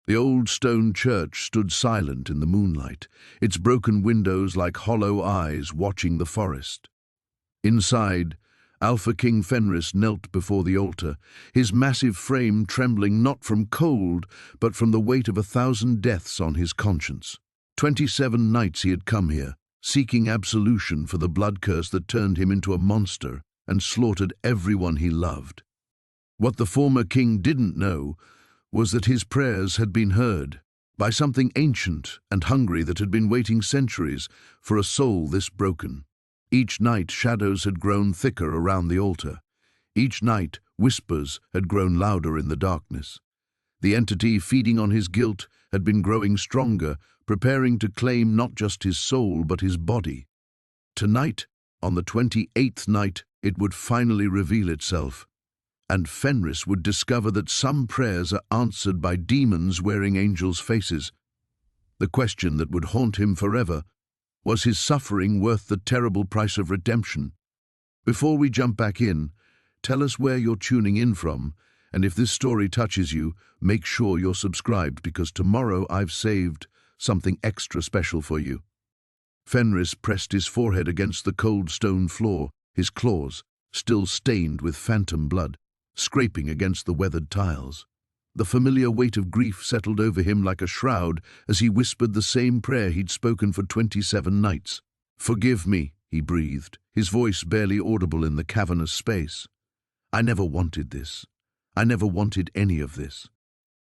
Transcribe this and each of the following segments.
The old stone church stood silent in the moonlight, its broken windows like hollow eyes watching the forest. Inside, Alpha King Fenris knelt before the altar, his massive frame trembling not from cold, but from the weight of 1,000 deaths on his conscience. 27 nights he had come here, seeking absolution for the blood curse that turned him into a monster and slaughtered everyone he loved. What the former king didn't know was that his prayers had been heard by something ancient and hungry that had been waiting centuries for a soul this broken. Each night shadows had grown thicker around the altar. Each night whispers had grown louder in the darkness. The entity feeding on his guilt had been growing stronger, preparing to claim not just his soul but his body. Tonight, on the 28th night, it would finally reveal itself, and Fenris would discover that some prayers are answered by demons wearing angels' faces. The question that would haunt him forever: was his suffering worth the terrible price of redemption? Before we jump back in, tell us where you're tuning in from, and if this story touches you, make sure you're subscribed, because tomorrow I've saved something extra special for you. Fenris pressed his forehead against the cold stone floor, his claws, still stained with phantom blood, scraping against the weathered tiles. The familiar weight of grief settled over him like a shroud as he whispered the same prayer he'd spoken for 27 nights. "Forgive me," he breathed, his voice barely audible in the cavernous space. "I never wanted this. I never wanted any of this."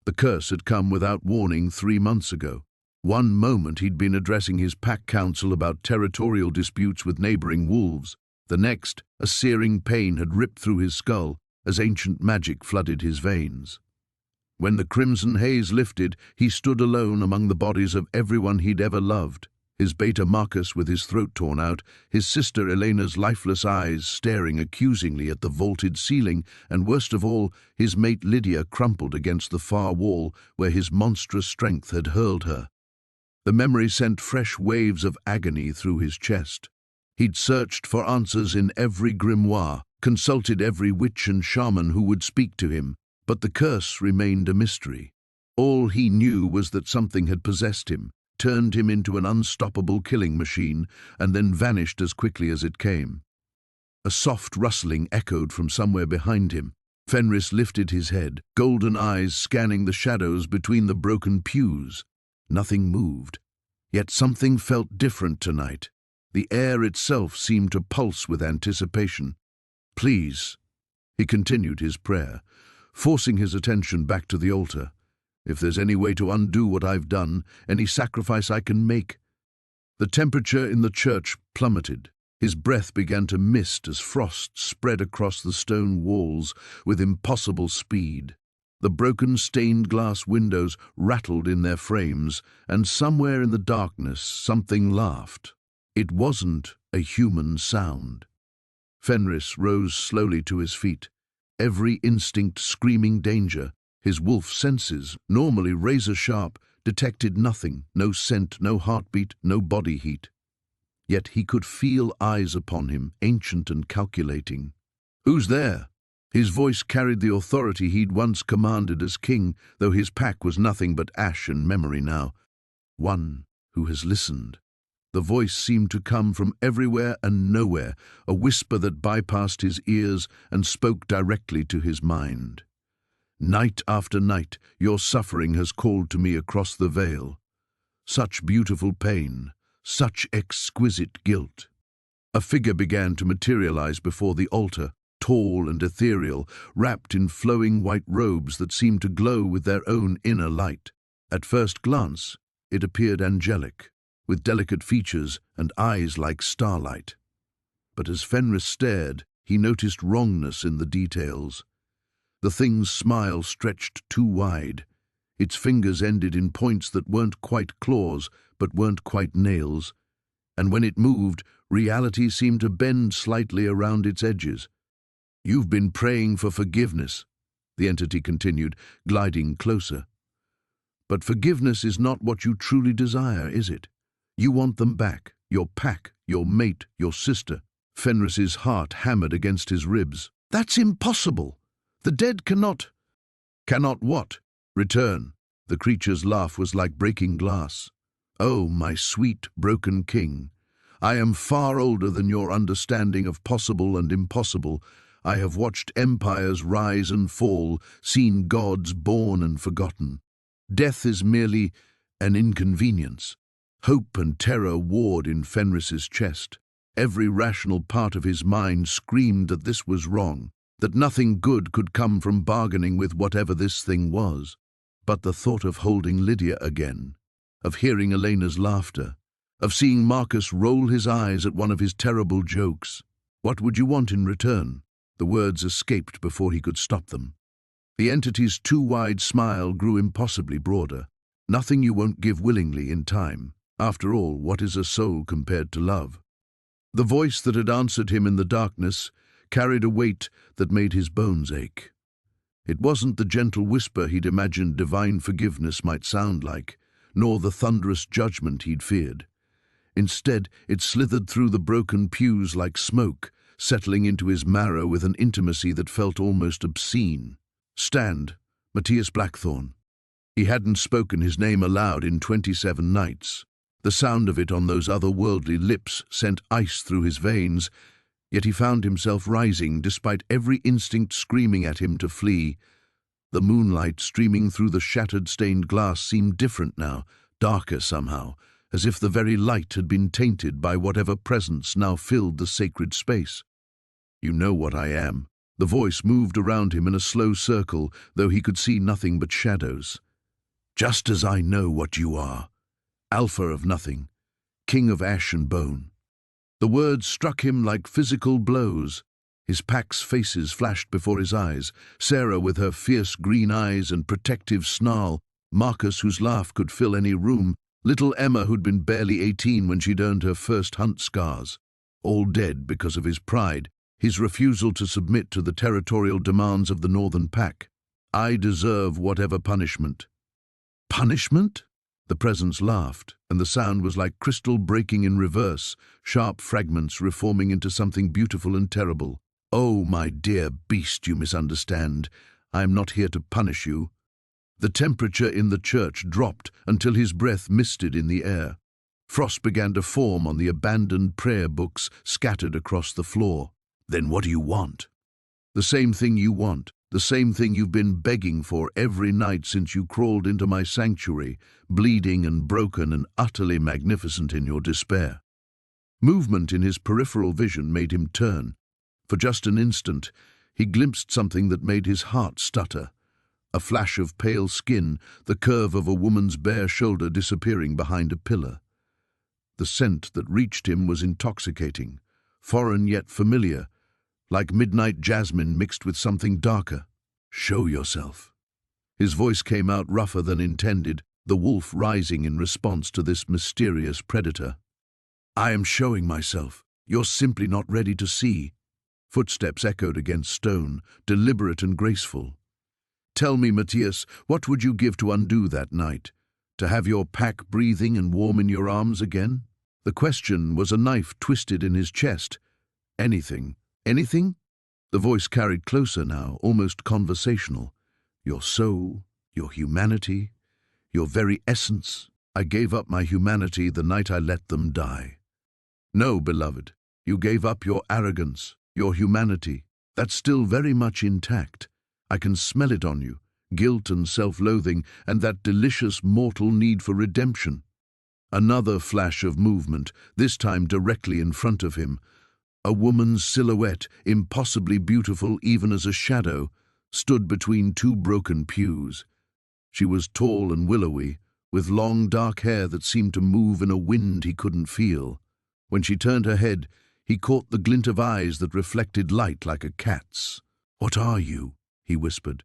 The curse had come without warning 3 months ago. One moment he'd been addressing his pack council about territorial disputes with neighboring wolves. The next, a searing pain had ripped through his skull as ancient magic flooded his veins. When the crimson haze lifted, he stood alone among the bodies of everyone he'd ever loved. His beta Marcus with his throat torn out, his sister Elena's lifeless eyes staring accusingly at the vaulted ceiling, and worst of all, his mate Lydia crumpled against the far wall where his monstrous strength had hurled her. The memory sent fresh waves of agony through his chest. He'd searched for answers in every grimoire, consulted every witch and shaman who would speak to him, but the curse remained a mystery. All he knew was that something had possessed him, turned him into an unstoppable killing machine, and then vanished as quickly as it came. A soft rustling echoed from somewhere behind him. Fenris lifted his head, golden eyes scanning the shadows between the broken pews. Nothing moved, yet something felt different tonight. The air itself seemed to pulse with anticipation. "Please," he continued his prayer, forcing his attention back to the altar. "If there's any way to undo what I've done, any sacrifice I can make." The temperature in the church plummeted. His breath began to mist as frost spread across the stone walls with impossible speed. The broken stained glass windows rattled in their frames, and somewhere in the darkness something laughed. It wasn't a human sound. Fenris rose slowly to his feet, every instinct screaming danger. His wolf senses, normally razor-sharp, detected nothing, no scent, no heartbeat, no body heat. Yet he could feel eyes upon him, ancient and calculating. "Who's there?" His voice carried the authority he'd once commanded as king, though his pack was nothing but ash and memory now. "One who has listened." The voice seemed to come from everywhere and nowhere, a whisper that bypassed his ears and spoke directly to his mind. "Night after night, your suffering has called to me across the veil. Such beautiful pain, such exquisite guilt." A figure began to materialize before the altar, tall and ethereal, wrapped in flowing white robes that seemed to glow with their own inner light. At first glance, it appeared angelic, with delicate features and eyes like starlight. But as Fenris stared, he noticed wrongness in the details. The thing's smile stretched too wide. Its fingers ended in points that weren't quite claws, but weren't quite nails. And when it moved, reality seemed to bend slightly around its edges. "You've been praying for forgiveness," the entity continued, gliding closer. "But forgiveness is not what you truly desire, is it? You want them back, your pack, your mate, your sister." Fenris's heart hammered against his ribs. "That's impossible. The dead cannot..." "Cannot what?" "Return," The creature's laugh was like breaking glass. "Oh, my sweet, broken king, I am far older than your understanding of possible and impossible. I have watched empires rise and fall, seen gods born and forgotten. Death is merely an inconvenience." Hope and terror warred in Fenris's chest. Every rational part of his mind screamed that this was wrong, that nothing good could come from bargaining with whatever this thing was. But the thought of holding Lydia again, of hearing Elena's laughter, of seeing Marcus roll his eyes at one of his terrible jokes. "What would you want in return?" The words escaped before he could stop them. The entity's too wide smile grew impossibly broader. "Nothing you won't give willingly in time. After all, what is a soul compared to love?" The voice that had answered him in the darkness carried a weight that made his bones ache. It wasn't the gentle whisper he'd imagined divine forgiveness might sound like, nor the thunderous judgment he'd feared. Instead, it slithered through the broken pews like smoke, settling into his marrow with an intimacy that felt almost obscene. "Stand, Matthias Blackthorne." He hadn't spoken his name aloud in 27 nights. The sound of it on those otherworldly lips sent ice through his veins, yet he found himself rising despite every instinct screaming at him to flee. The moonlight streaming through the shattered stained glass seemed different now, darker somehow, as if the very light had been tainted by whatever presence now filled the sacred space. "You know what I am." The voice moved around him in a slow circle, though he could see nothing but shadows. "Just as I know what you are. Alpha of nothing, king of ash and bone." The words struck him like physical blows. His pack's faces flashed before his eyes, Sarah with her fierce green eyes and protective snarl, Marcus whose laugh could fill any room, little Emma who'd been barely 18 when she'd earned her first hunt scars. All dead because of his pride, his refusal to submit to the territorial demands of the Northern Pack. "I deserve whatever punishment." "Punishment?" The presence laughed, and the sound was like crystal breaking in reverse, sharp fragments reforming into something beautiful and terrible. "Oh, my dear beast, you misunderstand. I am not here to punish you." The temperature in the church dropped until his breath misted in the air. Frost began to form on the abandoned prayer books scattered across the floor. "Then what do you want?" "The same thing you want, the same thing you've been begging for every night since you crawled into my sanctuary, bleeding and broken and utterly magnificent in your despair." Movement in his peripheral vision made him turn. For just an instant, he glimpsed something that made his heart stutter. A flash of pale skin, the curve of a woman's bare shoulder disappearing behind a pillar. The scent that reached him was intoxicating, foreign yet familiar, like midnight jasmine mixed with something darker. "Show yourself." His voice came out rougher than intended, the wolf rising in response to this mysterious predator. "I am showing myself. You're simply not ready to see." Footsteps echoed against stone, deliberate and graceful. "Tell me, Matthias, what would you give to undo that night? To have your pack breathing and warm in your arms again?" The question was a knife twisted in his chest. "Anything. Anything?" The voice carried closer now, almost conversational. "Your soul, your humanity, your very essence." "I gave up my humanity the night I let them die." "No, beloved, you gave up your arrogance, your humanity. That's still very much intact. I can smell it on you, guilt and self-loathing, and that delicious mortal need for redemption." Another flash of movement, this time directly in front of him. A woman's silhouette, impossibly beautiful even as a shadow, stood between two broken pews. She was tall and willowy, with long dark hair that seemed to move in a wind he couldn't feel. When she turned her head, he caught the glint of eyes that reflected light like a cat's. "What are you?" he whispered.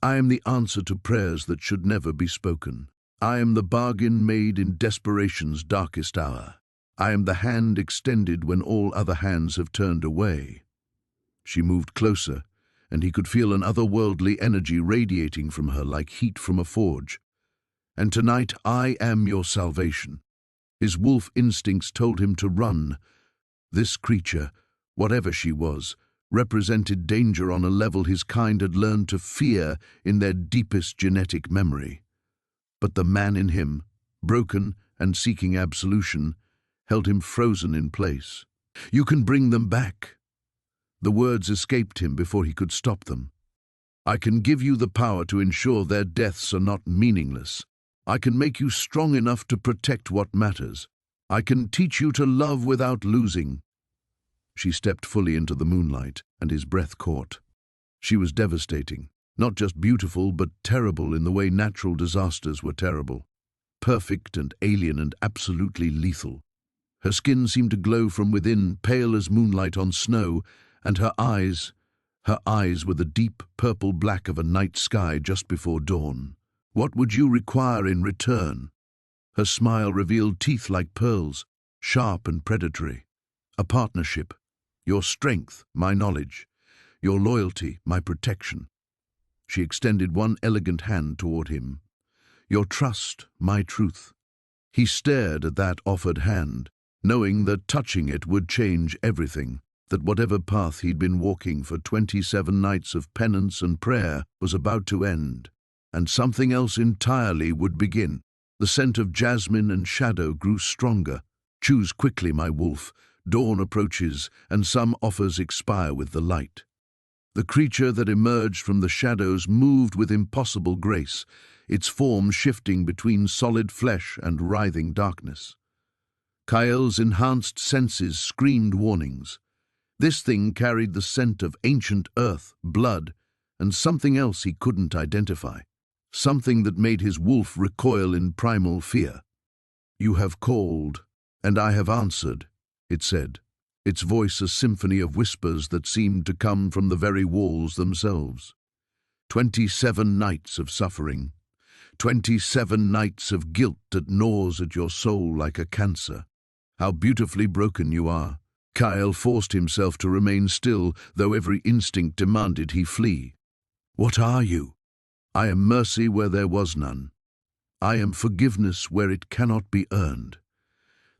"I am the answer to prayers that should never be spoken. I am the bargain made in desperation's darkest hour. I am the hand extended when all other hands have turned away." She moved closer, and he could feel an otherworldly energy radiating from her like heat from a forge. "And tonight I am your salvation." His wolf instincts told him to run. This creature, whatever she was, represented danger on a level his kind had learned to fear in their deepest genetic memory. But the man in him, broken and seeking absolution, held him frozen in place. "You can bring them back." The words escaped him before he could stop them. "I can give you the power to ensure their deaths are not meaningless. I can make you strong enough to protect what matters. I can teach you to love without losing." She stepped fully into the moonlight, and his breath caught. She was devastating, not just beautiful but terrible in the way natural disasters were terrible. Perfect and alien and absolutely lethal. Her skin seemed to glow from within, pale as moonlight on snow, and her eyes were the deep purple black of a night sky just before dawn. "What would you require in return?" Her smile revealed teeth like pearls, sharp and predatory. "A partnership. Your strength, my knowledge. Your loyalty, my protection." She extended one elegant hand toward him. "Your trust, my truth." He stared at that offered hand, knowing that touching it would change everything, that whatever path he'd been walking for 27 nights of penance and prayer was about to end, and something else entirely would begin. The scent of jasmine and shadow grew stronger. "Choose quickly, my wolf. Dawn approaches, and some offers expire with the light." The creature that emerged from the shadows moved with impossible grace, its form shifting between solid flesh and writhing darkness. Kael's enhanced senses screamed warnings. This thing carried the scent of ancient earth, blood, and something else he couldn't identify. Something that made his wolf recoil in primal fear. "You have called, and I have answered," it said, its voice a symphony of whispers that seemed to come from the very walls themselves. 27 nights of suffering. 27 nights of guilt that gnaws at your soul like a cancer. How beautifully broken you are. Kael forced himself to remain still, though every instinct demanded he flee. "What are you?" "I am mercy where there was none. I am forgiveness where it cannot be earned."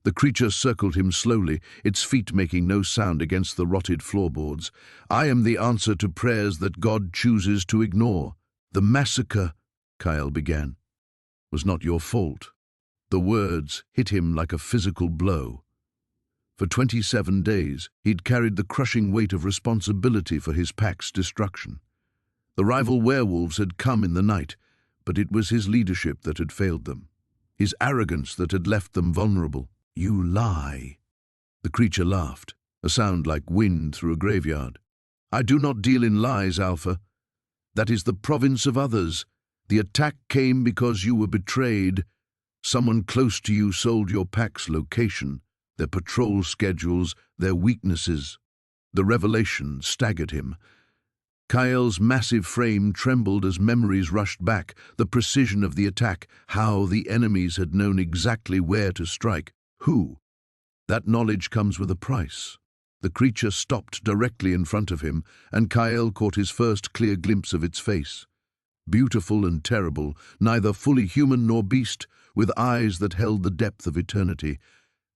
The creature circled him slowly, its feet making no sound against the rotted floorboards. "I am the answer to prayers that God chooses to ignore." "The massacre," Kael began, "was not your fault." The words hit him like a physical blow. For 27 days, he'd carried the crushing weight of responsibility for his pack's destruction. The rival werewolves had come in the night, but it was his leadership that had failed them, his arrogance that had left them vulnerable. "You lie." The creature laughed, a sound like wind through a graveyard. "I do not deal in lies, Alpha. That is the province of others. The attack came because you were betrayed. Someone close to you sold your pack's location, their patrol schedules, their weaknesses." The revelation staggered him. Kael's massive frame trembled as memories rushed back, the precision of the attack, how the enemies had known exactly where to strike. Who? That knowledge comes with a price. The creature stopped directly in front of him, and Kael caught his first clear glimpse of its face. Beautiful and terrible, neither fully human nor beast, with eyes that held the depth of eternity.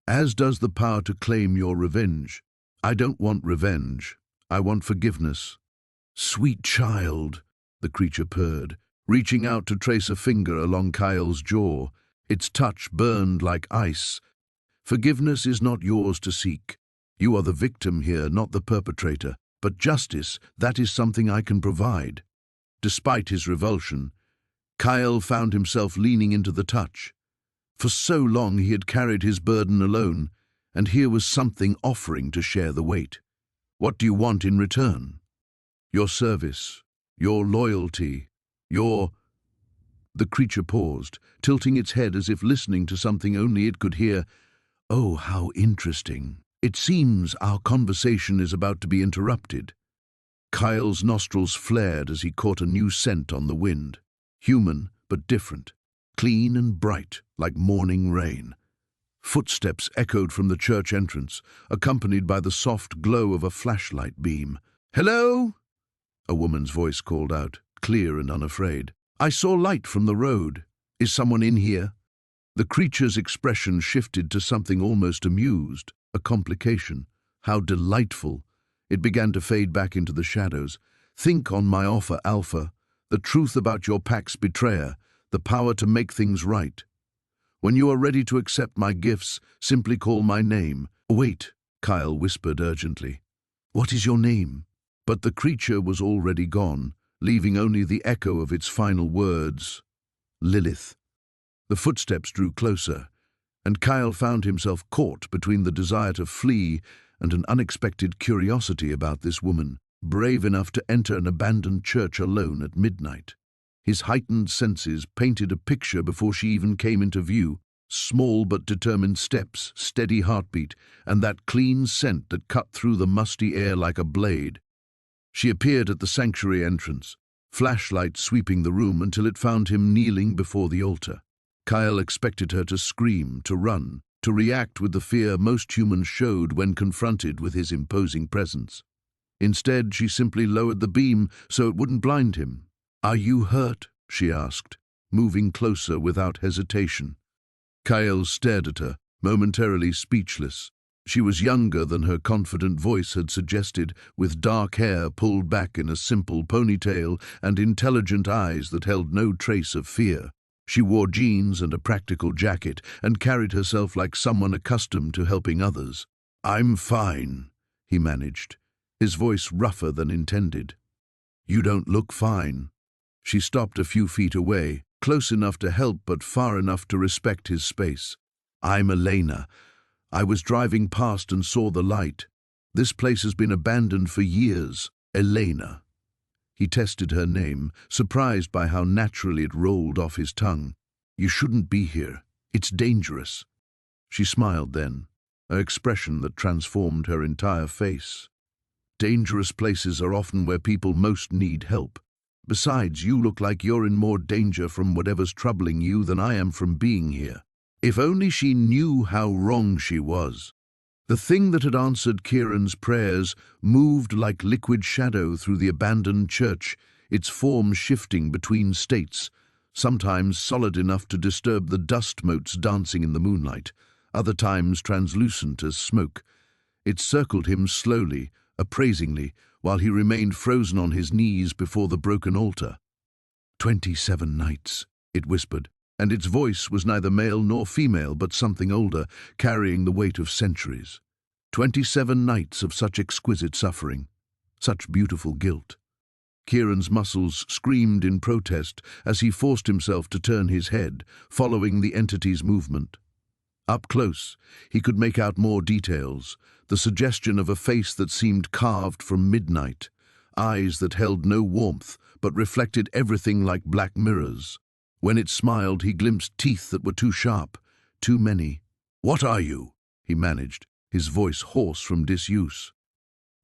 "As does the power to claim your revenge." "I don't want revenge. I want forgiveness." "Sweet child," the creature purred, reaching out to trace a finger along Kael's jaw. Its touch burned like ice. "Forgiveness is not yours to seek. You are the victim here, not the perpetrator. But justice, that is something I can provide." Despite his revulsion, Kael found himself leaning into the touch. For so long he had carried his burden alone, and here was something offering to share the weight. "What do you want in return?" "Your service, your loyalty, your—" The creature paused, tilting its head as if listening to something only it could hear. "Oh, how interesting. It seems our conversation is about to be interrupted." Kael's nostrils flared as he caught a new scent on the wind. Human, but different. Clean and bright, like morning rain. Footsteps echoed from the church entrance, accompanied by the soft glow of a flashlight beam. "Hello?" A woman's voice called out, clear and unafraid. "I saw light from the road. Is someone in here?" The creature's expression shifted to something almost amused, a complication. How delightful! It began to fade back into the shadows. "Think on my offer, Alpha. The truth about your pack's betrayer. the power to make things right. When you are ready to accept my gifts, simply call my name. Wait, Kyle whispered urgently. What is your name? But the creature was already gone, leaving only the echo of its final words. Lilith. The footsteps drew closer, and Kyle found himself caught between the desire to flee and an unexpected curiosity about this woman, brave enough to enter an abandoned church alone at midnight. His heightened senses painted a picture before she even came into view: small but determined steps, steady heartbeat, and that clean scent that cut through the musty air like a blade. She appeared at the sanctuary entrance, flashlight sweeping the room until it found him kneeling before the altar. Kyle expected her to scream, to run, to react with the fear most humans showed when confronted with his imposing presence. Instead, she simply lowered the beam so it wouldn't blind him. "Are you hurt?" she asked, moving closer without hesitation. Kyle stared at her, momentarily speechless. She was younger than her confident voice had suggested, with dark hair pulled back in a simple ponytail and intelligent eyes that held no trace of fear. She wore jeans and a practical jacket and carried herself like someone accustomed to helping others. "I'm fine," he managed, his voice rougher than intended. "You don't look fine." She stopped a few feet away, close enough to help but far enough to respect his space. "I'm Elena. I was driving past and saw the light. This place has been abandoned for years. Elena." He tested her name, surprised by how naturally it rolled off his tongue. "You shouldn't be here. It's dangerous." She smiled then, an expression that transformed her entire face. "Dangerous places are often where people most need help. Besides, you look like you're in more danger from whatever's troubling you than I am from being here." If only she knew how wrong she was. The thing that had answered Kieran's prayers moved like liquid shadow through the abandoned church, its form shifting between states, sometimes solid enough to disturb the dust motes dancing in the moonlight, other times translucent as smoke. It circled him slowly, appraisingly, while he remained frozen on his knees before the broken altar. 27 nights, it whispered, and its voice was neither male nor female but something older, carrying the weight of centuries. 27 nights of such exquisite suffering, such beautiful guilt. Kieran's muscles screamed in protest as he forced himself to turn his head, following the entity's movement. Up close, he could make out more details, the suggestion of a face that seemed carved from midnight, eyes that held no warmth but reflected everything like black mirrors. When it smiled, he glimpsed teeth that were too sharp, too many. "What are you?" he managed, his voice hoarse from disuse.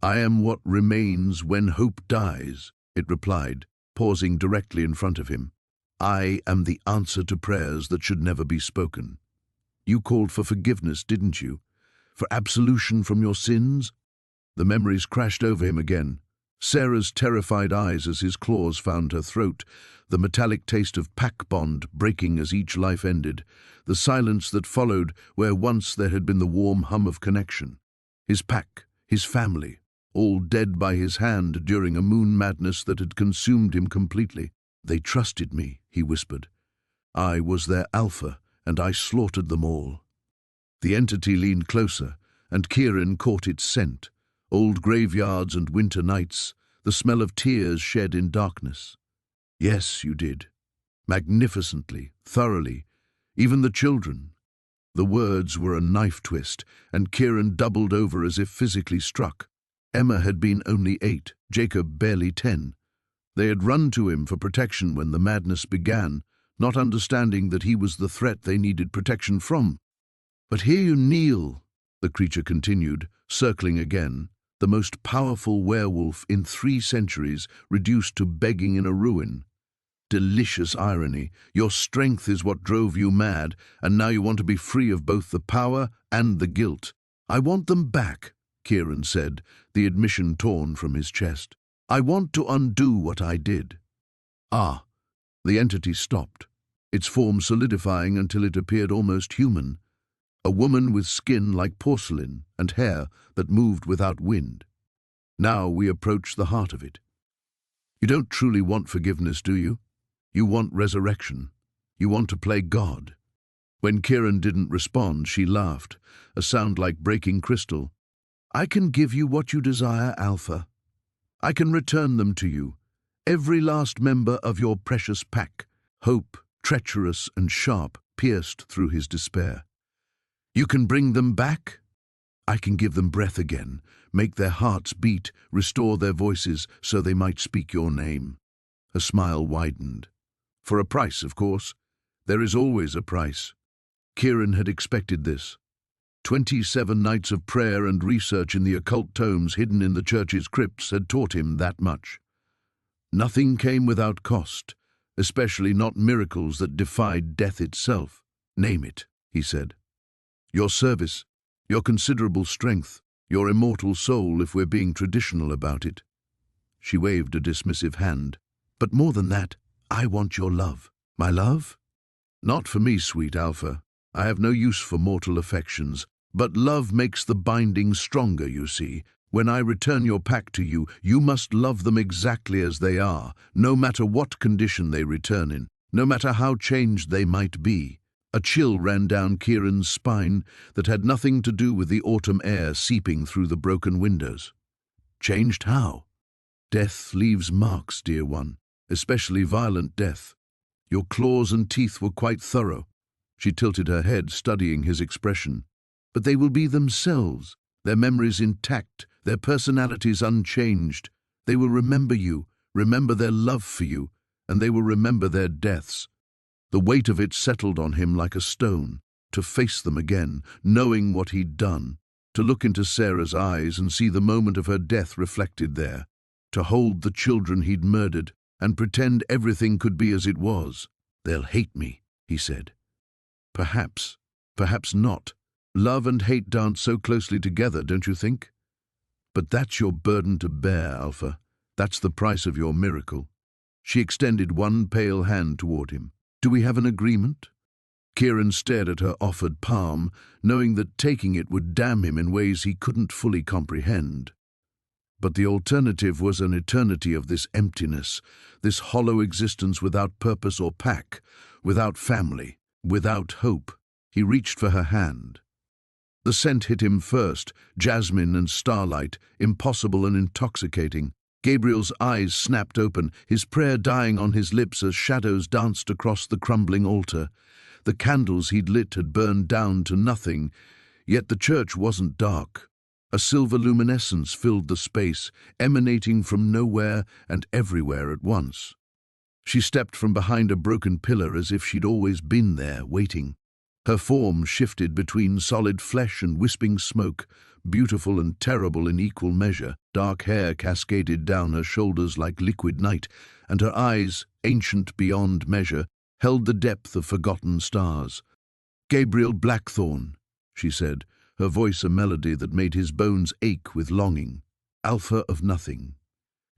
"I am what remains when hope dies," it replied, pausing directly in front of him. "I am the answer to prayers that should never be spoken. You called for forgiveness, didn't you? For absolution from your sins?" The memories crashed over him again. Sarah's terrified eyes as his claws found her throat, the metallic taste of pack bond breaking as each life ended, the silence that followed where once there had been the warm hum of connection. His pack, his family, all dead by his hand during a moon madness that had consumed him completely. "They trusted me," he whispered. "I was their alpha, and I slaughtered them all." The entity leaned closer, and Kieran caught its scent. Old graveyards and winter nights, the smell of tears shed in darkness. "Yes, you did. Magnificently, thoroughly. Even the children." The words were a knife twist, and Kieran doubled over as if physically struck. Emma had been only 8, Jacob barely 10. They had run to him for protection when the madness began, not understanding that he was the threat they needed protection from. "But here you kneel," the creature continued, circling again, the most powerful werewolf in 3 centuries reduced to begging in a ruin. Delicious irony. Your strength is what drove you mad, and now you want to be free of both the power and the guilt. "I want them back," Kieran said, the admission torn from his chest. "I want to undo what I did." "Ah." The entity stopped, its form solidifying until it appeared almost human. A woman with skin like porcelain and hair that moved without wind. Now we approach the heart of it. "You don't truly want forgiveness, do you? You want resurrection." You want to play God?" When Kieran didn't respond, she laughed, a sound like breaking crystal. "I can give you what you desire, Alpha. I can return them to you, every last member of your precious pack." Hope, treacherous and sharp, pierced through his despair. "You can bring them back? I can give them breath again, make their hearts beat, restore their voices so they might speak your name." Her smile widened. "For a price, of course. There is always a price." Kieran had expected this. 27 nights of prayer and research in the occult tomes hidden in the church's crypts had taught him that much. Nothing came without cost, especially not miracles that defied death itself. "Name it," he said. "Your service, your considerable strength, your immortal soul if we're being traditional about it." She waved a dismissive hand. "But more than that, I want your love." "My love?" "Not for me, sweet Alpha. I have no use for mortal affections. But love makes the binding stronger, you see. When I return your pack to you, you must love them exactly as they are, no matter what condition they return in, no matter how changed they might be." A chill ran down Kieran's spine that had nothing to do with the autumn air seeping through the broken windows. "Changed how?" "Death leaves marks, dear one, especially violent death. Your claws and teeth were quite thorough." She tilted her head, studying his expression. "But they will be themselves, their memories intact, their personalities unchanged. They will remember you, remember their love for you, and they will remember their deaths." The weight of it settled on him like a stone, to face them again, knowing what he'd done, to look into Sarah's eyes and see the moment of her death reflected there, to hold the children he'd murdered and pretend everything could be as it was. "They'll hate me," he said. "Perhaps, perhaps not. Love and hate dance so closely together, don't you think? But that's your burden to bear, Alpha. That's the price of your miracle." She extended one pale hand toward him. "Do we have an agreement?" Kieran stared at her offered palm, knowing that taking it would damn him in ways he couldn't fully comprehend. But the alternative was an eternity of this emptiness, this hollow existence without purpose or pack, without family, without hope. He reached for her hand. The scent hit him first, jasmine and starlight, impossible and intoxicating. Gabriel's eyes snapped open, his prayer dying on his lips as shadows danced across the crumbling altar. The candles he'd lit had burned down to nothing, yet the church wasn't dark. A silver luminescence filled the space, emanating from nowhere and everywhere at once. She stepped from behind a broken pillar as if she'd always been there, waiting. Her form shifted between solid flesh and wisping smoke, beautiful and terrible in equal measure. Dark hair cascaded down her shoulders like liquid night, and her eyes, ancient beyond measure, held the depth of forgotten stars. "Gabriel Blackthorn," she said, her voice a melody that made his bones ache with longing. "Alpha of nothing.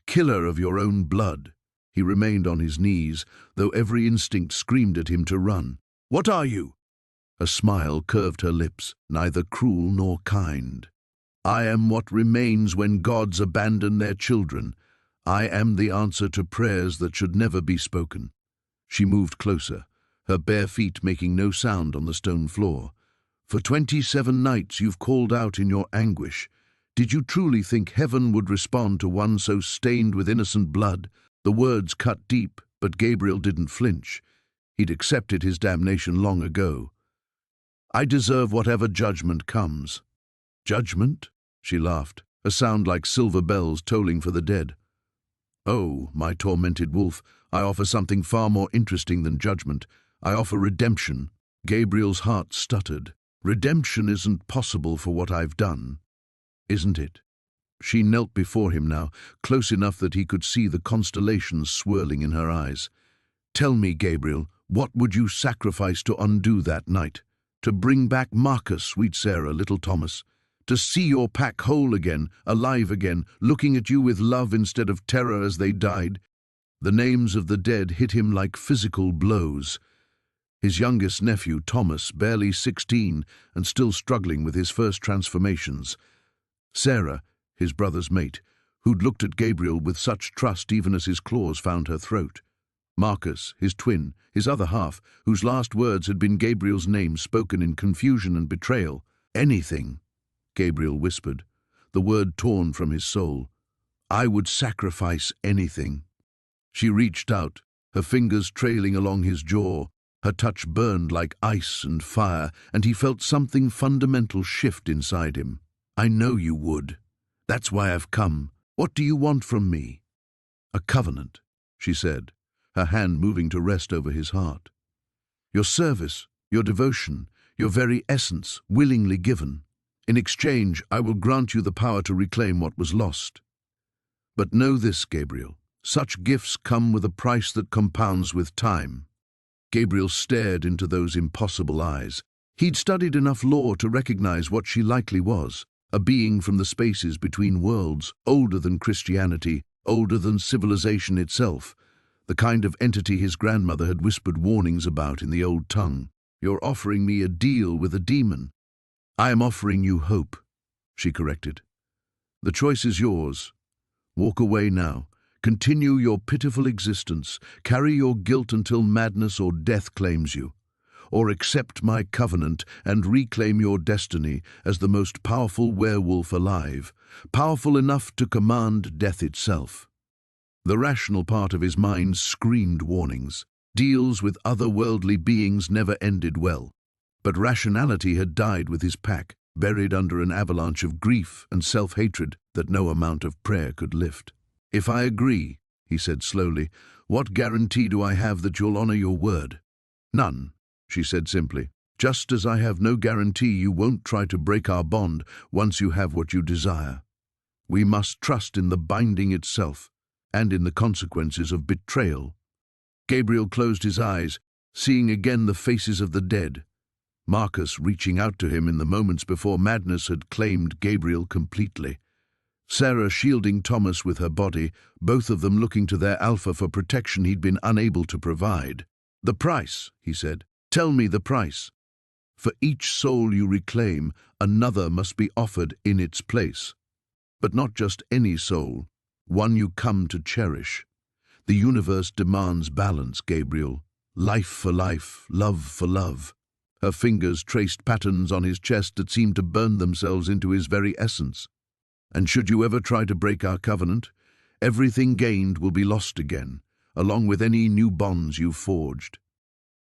Killer of your own blood." He remained on his knees, though every instinct screamed at him to run. "What are you?" A smile curved her lips, neither cruel nor kind. "I am what remains when gods abandon their children. I am the answer to prayers that should never be spoken." She moved closer, her bare feet making no sound on the stone floor. "For 27 nights you've called out in your anguish. Did you truly think heaven would respond to one so stained with innocent blood?" The words cut deep, but Gabriel didn't flinch. He'd accepted his damnation long ago. "I deserve whatever judgment comes." "Judgment?" She laughed, a sound like silver bells tolling for the dead. "Oh, my tormented wolf, I offer something far more interesting than judgment. I offer redemption." Gabriel's heart stuttered. "Redemption isn't possible for what I've done, isn't it?" She knelt before him now, close enough that he could see the constellations swirling in her eyes. "Tell me, Gabriel, what would you sacrifice to undo that night? To bring back Marcus, sweet Sarah, little Thomas? To see your pack whole again, alive again, looking at you with love instead of terror as they died?" The names of the dead hit him like physical blows. His youngest nephew, Thomas, barely 16 and still struggling with his first transformations. Sarah, his brother's mate, who'd looked at Gabriel with such trust even as his claws found her throat. Marcus, his twin, his other half, whose last words had been Gabriel's name spoken in confusion and betrayal. Anything, Gabriel whispered, the word torn from his soul. I would sacrifice anything. She reached out, her fingers trailing along his jaw. Her touch burned like ice and fire, and he felt something fundamental shift inside him. I know you would. That's why I've come. What do you want from me? A covenant, she said, her hand moving to rest over his heart. Your service, your devotion, your very essence, willingly given. In exchange, I will grant you the power to reclaim what was lost. But know this, Gabriel, such gifts come with a price that compounds with time. Gabriel stared into those impossible eyes. He'd studied enough lore to recognize what she likely was, a being from the spaces between worlds, older than Christianity, older than civilization itself, the kind of entity his grandmother had whispered warnings about in the old tongue. You're offering me a deal with a demon. I am offering you hope, she corrected. The choice is yours. Walk away now. Continue your pitiful existence, carry your guilt until madness or death claims you, or accept my covenant and reclaim your destiny as the most powerful werewolf alive, powerful enough to command death itself. The rational part of his mind screamed warnings. Deals with otherworldly beings never ended well, but rationality had died with his pack, buried under an avalanche of grief and self-hatred that no amount of prayer could lift. If I agree, he said slowly, what guarantee do I have that you'll honor your word? None, she said simply, just as I have no guarantee you won't try to break our bond once you have what you desire. We must trust in the binding itself and in the consequences of betrayal. Gabriel closed his eyes, seeing again the faces of the dead, Marcus reaching out to him in the moments before madness had claimed Gabriel completely. Sarah shielding Thomas with her body, both of them looking to their alpha for protection he'd been unable to provide. The price, he said. Tell me the price. For each soul you reclaim, another must be offered in its place. But not just any soul, one you come to cherish. The universe demands balance, Gabriel. Life for life, love for love. Her fingers traced patterns on his chest that seemed to burn themselves into his very essence. And should you ever try to break our covenant, everything gained will be lost again, along with any new bonds you've forged.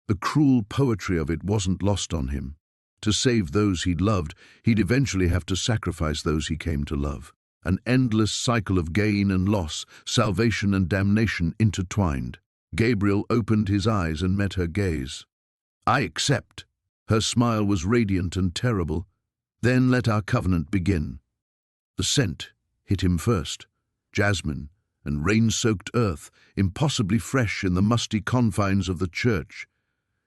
The cruel poetry of it wasn't lost on him. To save those he'd loved, he'd eventually have to sacrifice those he came to love. An endless cycle of gain and loss, salvation and damnation intertwined. Gabriel opened his eyes and met her gaze. I accept. Her smile was radiant and terrible. Then let our covenant begin. The scent hit him first, jasmine and rain-soaked earth, impossibly fresh in the musty confines of the church.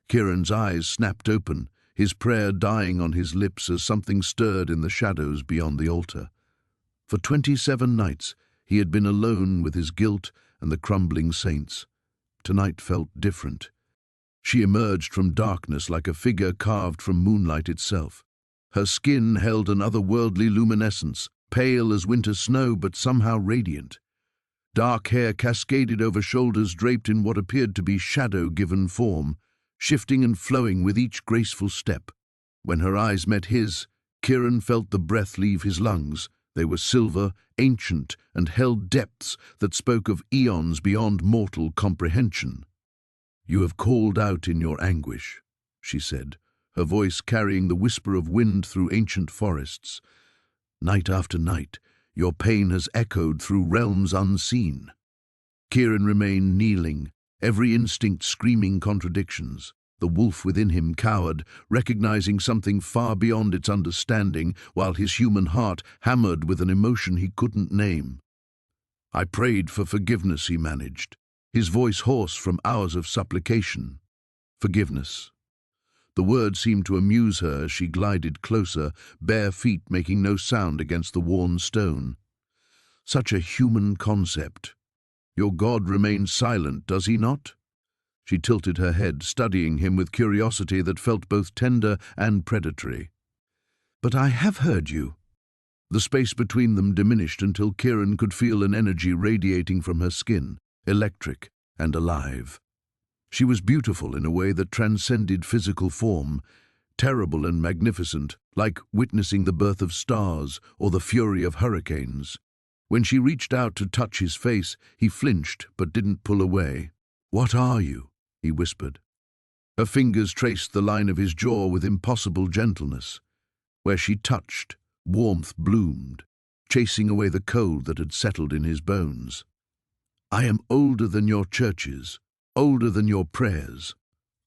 Kieran's eyes snapped open, his prayer dying on his lips as something stirred in the shadows beyond the altar. For 27 nights he had been alone with his guilt and the crumbling saints. Tonight felt different. She emerged from darkness like a figure carved from moonlight itself. Her skin held an otherworldly luminescence, pale as winter snow but somehow radiant. Dark hair cascaded over shoulders draped in what appeared to be shadow-given form, shifting and flowing with each graceful step. When her eyes met his, Kieran felt the breath leave his lungs. They were silver, ancient, and held depths that spoke of eons beyond mortal comprehension. You have called out in your anguish, she said, her voice carrying the whisper of wind through ancient forests. Night after night, your pain has echoed through realms unseen. Kieran remained kneeling, every instinct screaming contradictions. The wolf within him cowered, recognizing something far beyond its understanding, while his human heart hammered with an emotion he couldn't name. I prayed for forgiveness, he managed, his voice hoarse from hours of supplication. Forgiveness. The word seemed to amuse her as she glided closer, bare feet making no sound against the worn stone. Such a human concept. Your God remains silent, does he not? She tilted her head, studying him with curiosity that felt both tender and predatory. But I have heard you. The space between them diminished until Kieran could feel an energy radiating from her skin, electric and alive. She was beautiful in a way that transcended physical form, terrible and magnificent, like witnessing the birth of stars or the fury of hurricanes. When she reached out to touch his face, he flinched but didn't pull away. "What are you?" he whispered. Her fingers traced the line of his jaw with impossible gentleness. Where she touched, warmth bloomed, chasing away the cold that had settled in his bones. "I am older than your churches, older than your prayers.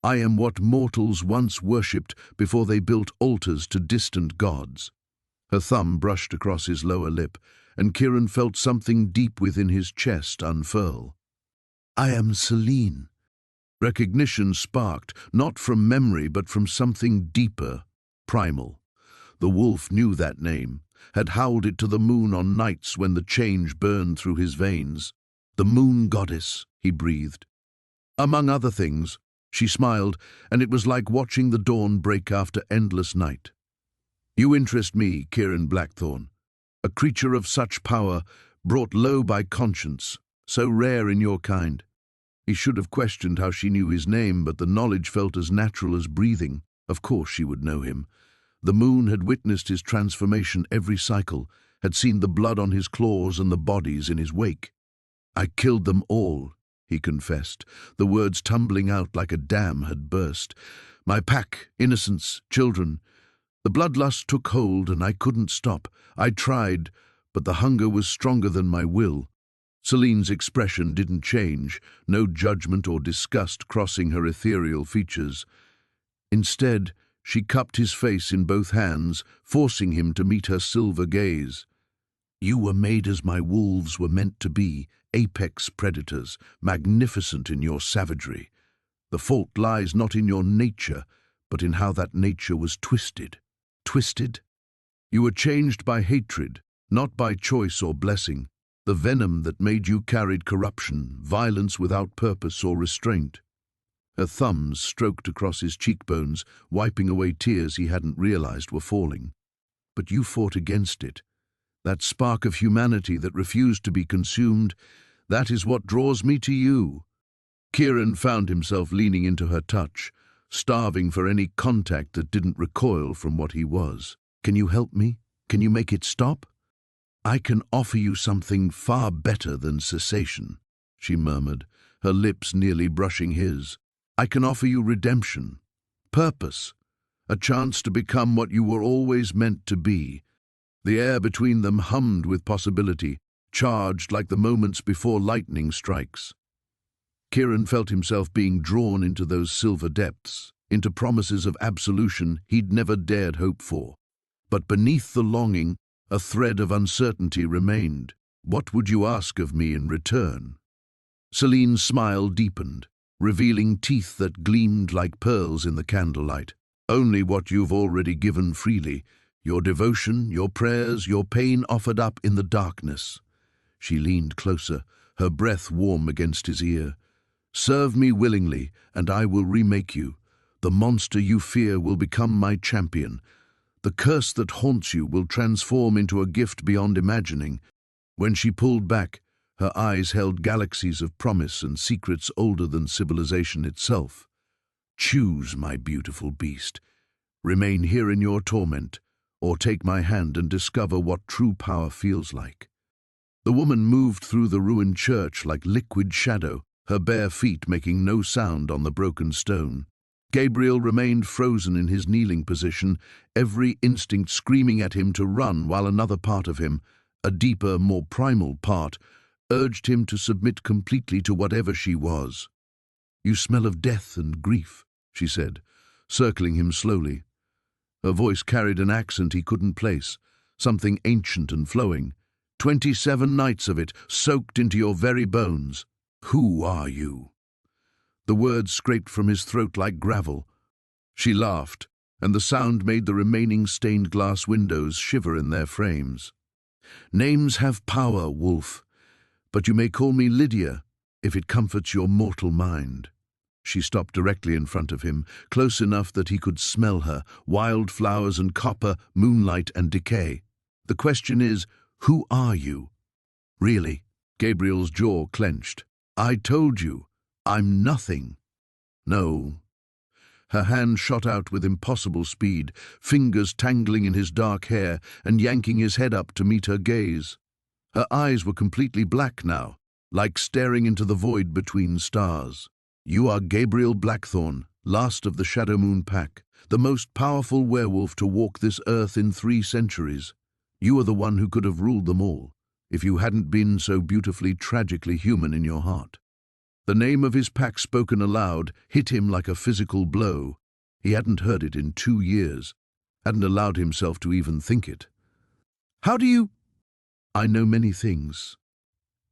I am what mortals once worshipped before they built altars to distant gods." Her thumb brushed across his lower lip, and Kieran felt something deep within his chest unfurl. "I am Selene." Recognition sparked, not from memory but from something deeper, primal. The wolf knew that name, had howled it to the moon on nights when the change burned through his veins. "The moon goddess," he breathed. "Among other things." She smiled, and it was like watching the dawn break after endless night. "You interest me, Kieran Blackthorn. A creature of such power, brought low by conscience, so rare in your kind." He should have questioned how she knew his name, but the knowledge felt as natural as breathing. Of course she would know him. The moon had witnessed his transformation every cycle, had seen the blood on his claws and the bodies in his wake. "I killed them all," he confessed, the words tumbling out like a dam had burst. "My pack, innocents, children. The bloodlust took hold and I couldn't stop. I tried, but the hunger was stronger than my will." Selene's expression didn't change, no judgment or disgust crossing her ethereal features. Instead, she cupped his face in both hands, forcing him to meet her silver gaze. "You were made as my wolves were meant to be, apex predators, magnificent in your savagery. The fault lies not in your nature, but in how that nature was twisted." "Twisted?" "You were changed by hatred, not by choice or blessing. The venom that made you carried corruption, violence without purpose or restraint." Her thumbs stroked across his cheekbones, wiping away tears he hadn't realized were falling. "But you fought against it. That spark of humanity that refused to be consumed, that is what draws me to you." Kieran found himself leaning into her touch, starving for any contact that didn't recoil from what he was. "Can you help me? Can you make it stop?" "I can offer you something far better than cessation," she murmured, her lips nearly brushing his. "I can offer you redemption, purpose, a chance to become what you were always meant to be." The air between them hummed with possibility, charged like the moments before lightning strikes. Kieran felt himself being drawn into those silver depths, into promises of absolution he'd never dared hope for. But beneath the longing, a thread of uncertainty remained. "What would you ask of me in return?" Selene's smile deepened, revealing teeth that gleamed like pearls in the candlelight. "Only what you've already given freely, your devotion, your prayers, your pain offered up in the darkness." She leaned closer, her breath warm against his ear. "Serve me willingly, and I will remake you. The monster you fear will become my champion. The curse that haunts you will transform into a gift beyond imagining." When she pulled back, her eyes held galaxies of promise and secrets older than civilization itself. "Choose, my beautiful beast. Remain here in your torment, or take my hand and discover what true power feels like." The woman moved through the ruined church like liquid shadow, her bare feet making no sound on the broken stone. Gabriel remained frozen in his kneeling position, every instinct screaming at him to run, while another part of him, a deeper, more primal part, urged him to submit completely to whatever she was. "You smell of death and grief," she said, circling him slowly. Her voice carried an accent he couldn't place, something ancient and flowing. 27 nights of it, soaked into your very bones. Who are you?" The words scraped from his throat like gravel. She laughed, and the sound made the remaining stained glass windows shiver in their frames. "Names have power, Wolf, but you may call me Lydia, if it comforts your mortal mind." She stopped directly in front of him, close enough that he could smell her, wildflowers and copper, moonlight and decay. "The question is, who are you?" "Really?" Gabriel's jaw clenched. "I told you, I'm nothing." No. Her hand shot out with impossible speed, fingers tangling in his dark hair and yanking his head up to meet her gaze. Her eyes were completely black now, like staring into the void between stars. You are Gabriel Blackthorn, last of the Shadow Moon Pack, the most powerful werewolf to walk this earth in 3 centuries. You are the one who could have ruled them all, if you hadn't been so beautifully, tragically human in your heart. The name of his pack spoken aloud hit him like a physical blow. He hadn't heard it in 2 years, hadn't allowed himself to even think it. How do you... I know many things.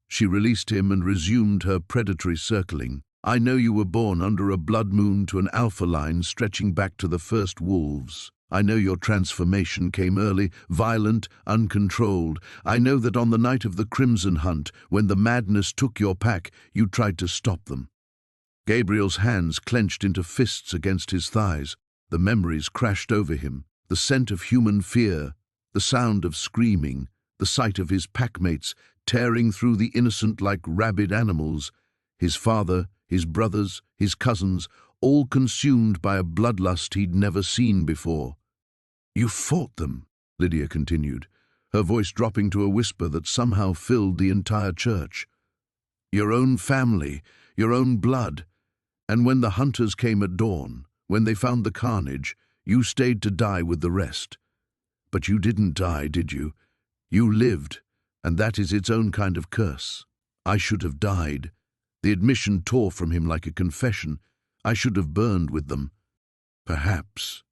She released him and resumed her predatory circling. I know you were born under a blood moon to an alpha line stretching back to the first wolves. I know your transformation came early, violent, uncontrolled. I know that on the night of the Crimson Hunt, when the madness took your pack, you tried to stop them. Gabriel's hands clenched into fists against his thighs. The memories crashed over him. The scent of human fear, the sound of screaming, the sight of his packmates tearing through the innocent like rabid animals. His father, his brothers, his cousins, all consumed by a bloodlust he'd never seen before. You fought them, Lydia continued, her voice dropping to a whisper that somehow filled the entire church. Your own family, your own blood. And when the hunters came at dawn, when they found the carnage, you stayed to die with the rest. But you didn't die, did you? You lived, and that is its own kind of curse. I should have died. The admission tore from him like a confession. I should have burned with them. Perhaps.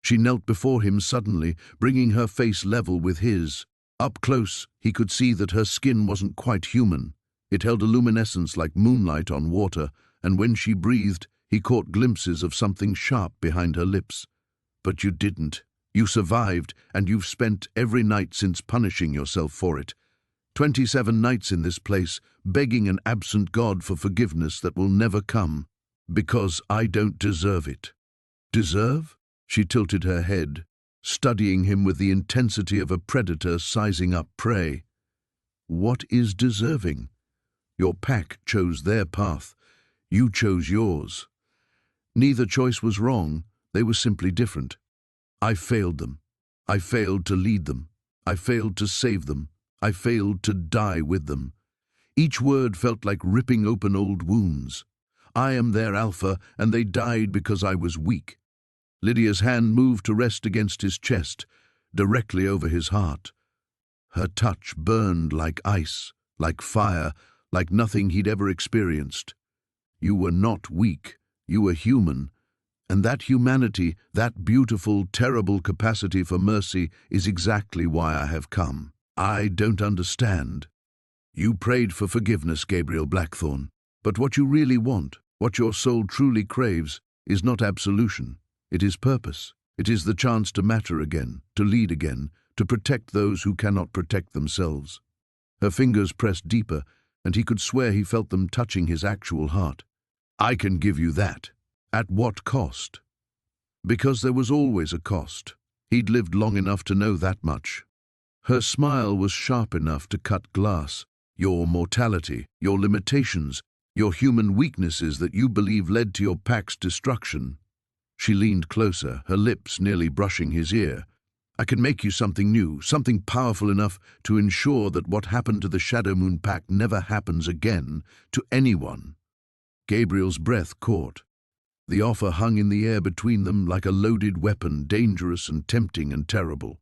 She knelt before him suddenly, bringing her face level with his. Up close, he could see that her skin wasn't quite human. It held a luminescence like moonlight on water, and when she breathed, he caught glimpses of something sharp behind her lips. But you didn't. You survived, and you've spent every night since punishing yourself for it. 27 nights in this place, begging an absent God for forgiveness that will never come. Because I don't deserve it. Deserve? She tilted her head, studying him with the intensity of a predator sizing up prey. What is deserving? Your pack chose their path. You chose yours. Neither choice was wrong. They were simply different. I failed them. I failed to lead them. I failed to save them. I failed to die with them. Each word felt like ripping open old wounds. I am their alpha, and they died because I was weak. Lydia's hand moved to rest against his chest, directly over his heart. Her touch burned like ice, like fire, like nothing he'd ever experienced. You were not weak. You were human. And that humanity, that beautiful, terrible capacity for mercy, is exactly why I have come. I don't understand. You prayed for forgiveness, Gabriel Blackthorn. But what you really want, what your soul truly craves, is not absolution. It is purpose. It is the chance to matter again, to lead again, to protect those who cannot protect themselves. Her fingers pressed deeper, and he could swear he felt them touching his actual heart. I can give you that. At what cost? Because there was always a cost. He'd lived long enough to know that much. Her smile was sharp enough to cut glass. Your mortality, your limitations, your human weaknesses that you believe led to your pack's destruction. She leaned closer, her lips nearly brushing his ear. I can make you something new, something powerful enough to ensure that what happened to the Shadow Moon Pack never happens again to anyone. Gabriel's breath caught. The offer hung in the air between them like a loaded weapon, dangerous and tempting and terrible.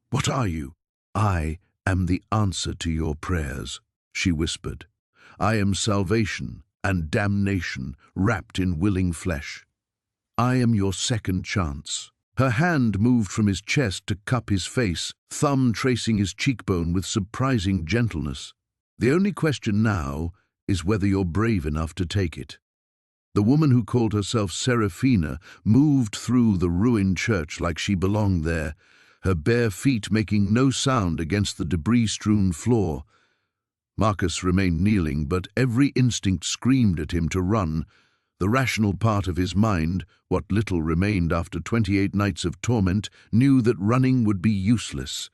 What are you? I am the answer to your prayers, she whispered. I am salvation and damnation wrapped in willing flesh. I am your second chance. Her hand moved from his chest to cup his face, thumb tracing his cheekbone with surprising gentleness. The only question now is whether you're brave enough to take it. The woman who called herself Seraphina moved through the ruined church like she belonged there, her bare feet making no sound against the debris-strewn floor. Marcus remained kneeling, but every instinct screamed at him to run. The rational part of his mind, what little remained after 28 nights of torment, knew that running would be useless.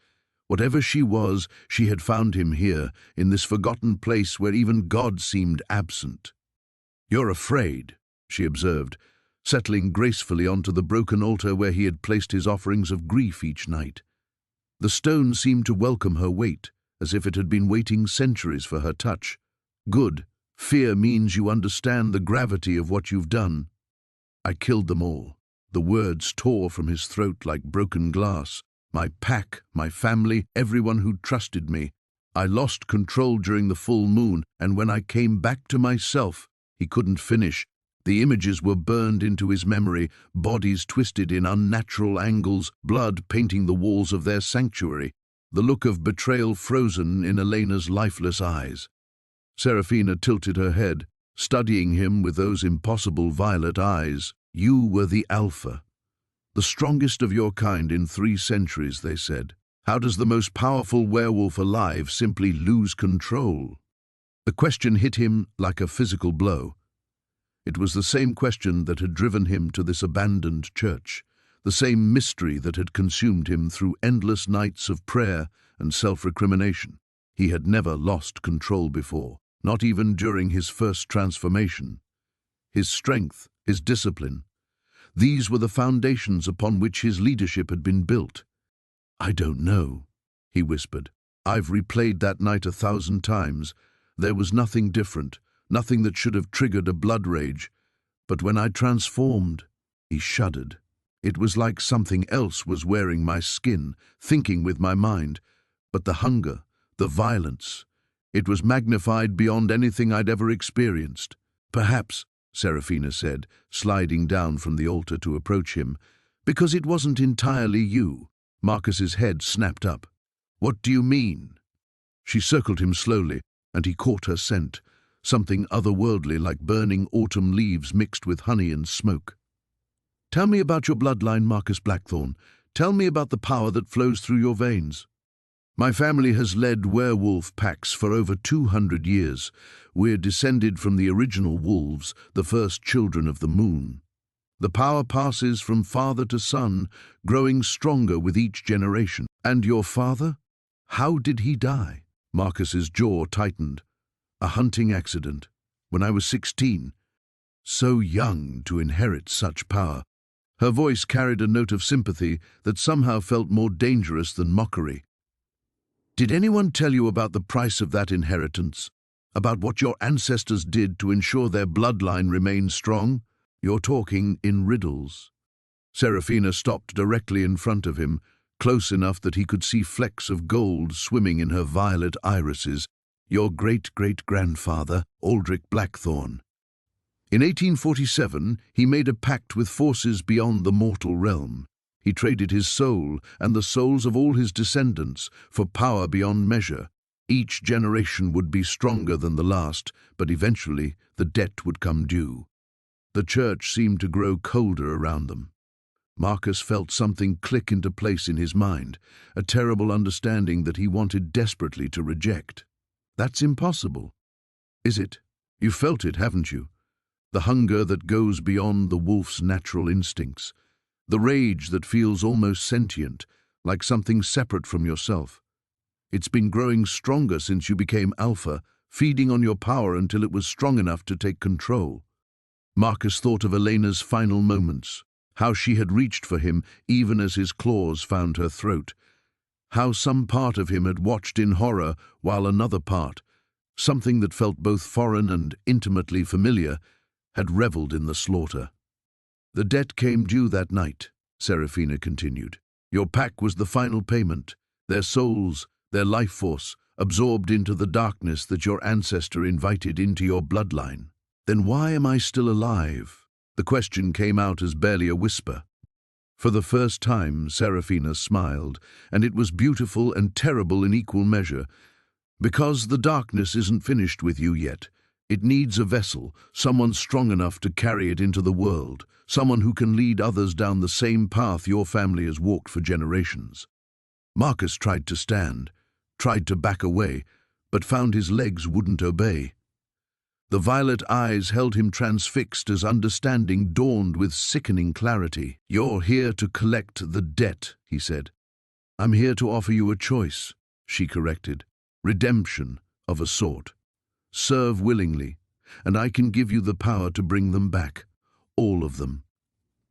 Whatever she was, she had found him here, in this forgotten place where even God seemed absent. You're afraid. she observed, settling gracefully onto the broken altar where he had placed his offerings of grief each night. The stone seemed to welcome her weight, as if it had been waiting centuries for her touch. Good. Fear means you understand the gravity of what you've done. I killed them all. The words tore from his throat like broken glass. My pack, my family, everyone who trusted me. I lost control during the full moon, and when I came back to myself, he couldn't finish. The images were burned into his memory, bodies twisted in unnatural angles, blood painting the walls of their sanctuary, the look of betrayal frozen in Elena's lifeless eyes. Serafina tilted her head, studying him with those impossible violet eyes. You were the Alpha, the strongest of your kind in 3 centuries, they said. How does the most powerful werewolf alive simply lose control? The question hit him like a physical blow. It was the same question that had driven him to this abandoned church, the same mystery that had consumed him through endless nights of prayer and self-recrimination. He had never lost control before, not even during his first transformation. His strength, his discipline, these were the foundations upon which his leadership had been built. I don't know, he whispered. I've replayed that night 1,000 times. There was nothing different, nothing that should have triggered a blood rage. But when I transformed, he shuddered. It was like something else was wearing my skin, thinking with my mind. But the hunger, the violence, it was magnified beyond anything I'd ever experienced. Perhaps, Serafina said, sliding down from the altar to approach him, because it wasn't entirely you. Marcus's head snapped up. What do you mean? She circled him slowly, and he caught her scent, something otherworldly like burning autumn leaves mixed with honey and smoke. Tell me about your bloodline, Marcus Blackthorn. Tell me about the power that flows through your veins. My family has led werewolf packs for over 200 years. We're descended from the original wolves, the first children of the moon. The power passes from father to son, growing stronger with each generation. And your father? How did he die? Marcus's jaw tightened. A hunting accident, when I was 16. So young to inherit such power. Her voice carried a note of sympathy that somehow felt more dangerous than mockery. Did anyone tell you about the price of that inheritance? About what your ancestors did to ensure their bloodline remained strong? You're talking in riddles. Serafina stopped directly in front of him, close enough that he could see flecks of gold swimming in her violet irises. Your great-great-grandfather, Aldrich Blackthorn. In 1847, he made a pact with forces beyond the mortal realm. He traded his soul and the souls of all his descendants for power beyond measure. Each generation would be stronger than the last, but eventually the debt would come due. The church seemed to grow colder around them. Marcus felt something click into place in his mind, a terrible understanding that he wanted desperately to reject. That's impossible. Is it? You felt it, haven't you? The hunger that goes beyond the wolf's natural instincts. The rage that feels almost sentient, like something separate from yourself. It's been growing stronger since you became Alpha, feeding on your power until it was strong enough to take control. Marcus thought of Elena's final moments, how she had reached for him even as his claws found her throat, how some part of him had watched in horror while another part, something that felt both foreign and intimately familiar, had reveled in the slaughter. The debt came due that night, Serafina continued. Your pack was the final payment, their souls, their life force, absorbed into the darkness that your ancestor invited into your bloodline. Then why am I still alive? The question came out as barely a whisper. For the first time, Serafina smiled, and it was beautiful and terrible in equal measure. Because the darkness isn't finished with you yet. It needs a vessel, someone strong enough to carry it into the world, someone who can lead others down the same path your family has walked for generations. Marcus tried to stand, tried to back away, but found his legs wouldn't obey. The violet eyes held him transfixed as understanding dawned with sickening clarity. You're here to collect the debt, he said. I'm here to offer you a choice, she corrected. Redemption of a sort. Serve willingly, and I can give you the power to bring them back. all of them.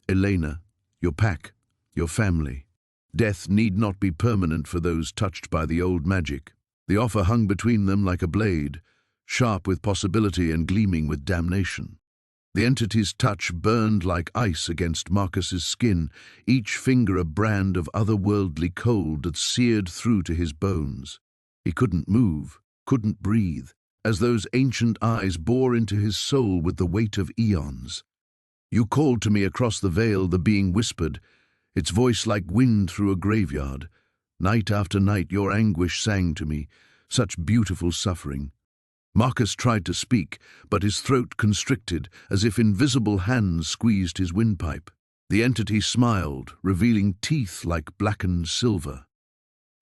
Elena, your pack, your family. Death need not be permanent for those touched by the old magic. The offer hung between them like a blade, sharp with possibility and gleaming with damnation. The entity's touch burned like ice against Marcus's skin, each finger a brand of otherworldly cold that seared through to his bones. He couldn't move, couldn't breathe, as those ancient eyes bore into his soul with the weight of eons. "You called to me across the veil," the being whispered, its voice like wind through a graveyard. "Night after night your anguish sang to me, such beautiful suffering." Marcus tried to speak, but his throat constricted, as if invisible hands squeezed his windpipe. The entity smiled, revealing teeth like blackened silver.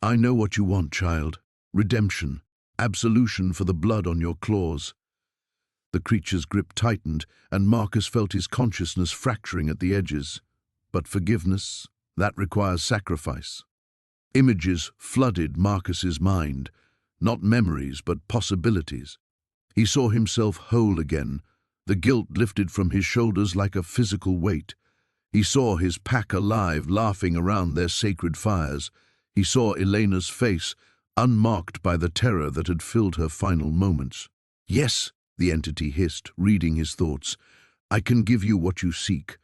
"I know what you want, child. Redemption, absolution for the blood on your claws." The creature's grip tightened, and Marcus felt his consciousness fracturing at the edges. But forgiveness, that requires sacrifice. Images flooded Marcus's mind, not memories but possibilities. He saw himself whole again, the guilt lifted from his shoulders like a physical weight. He saw his pack alive, laughing around their sacred fires. He saw Elena's face, unmarked by the terror that had filled her final moments. "Yes," the entity hissed, reading his thoughts, "I can give you what you seek,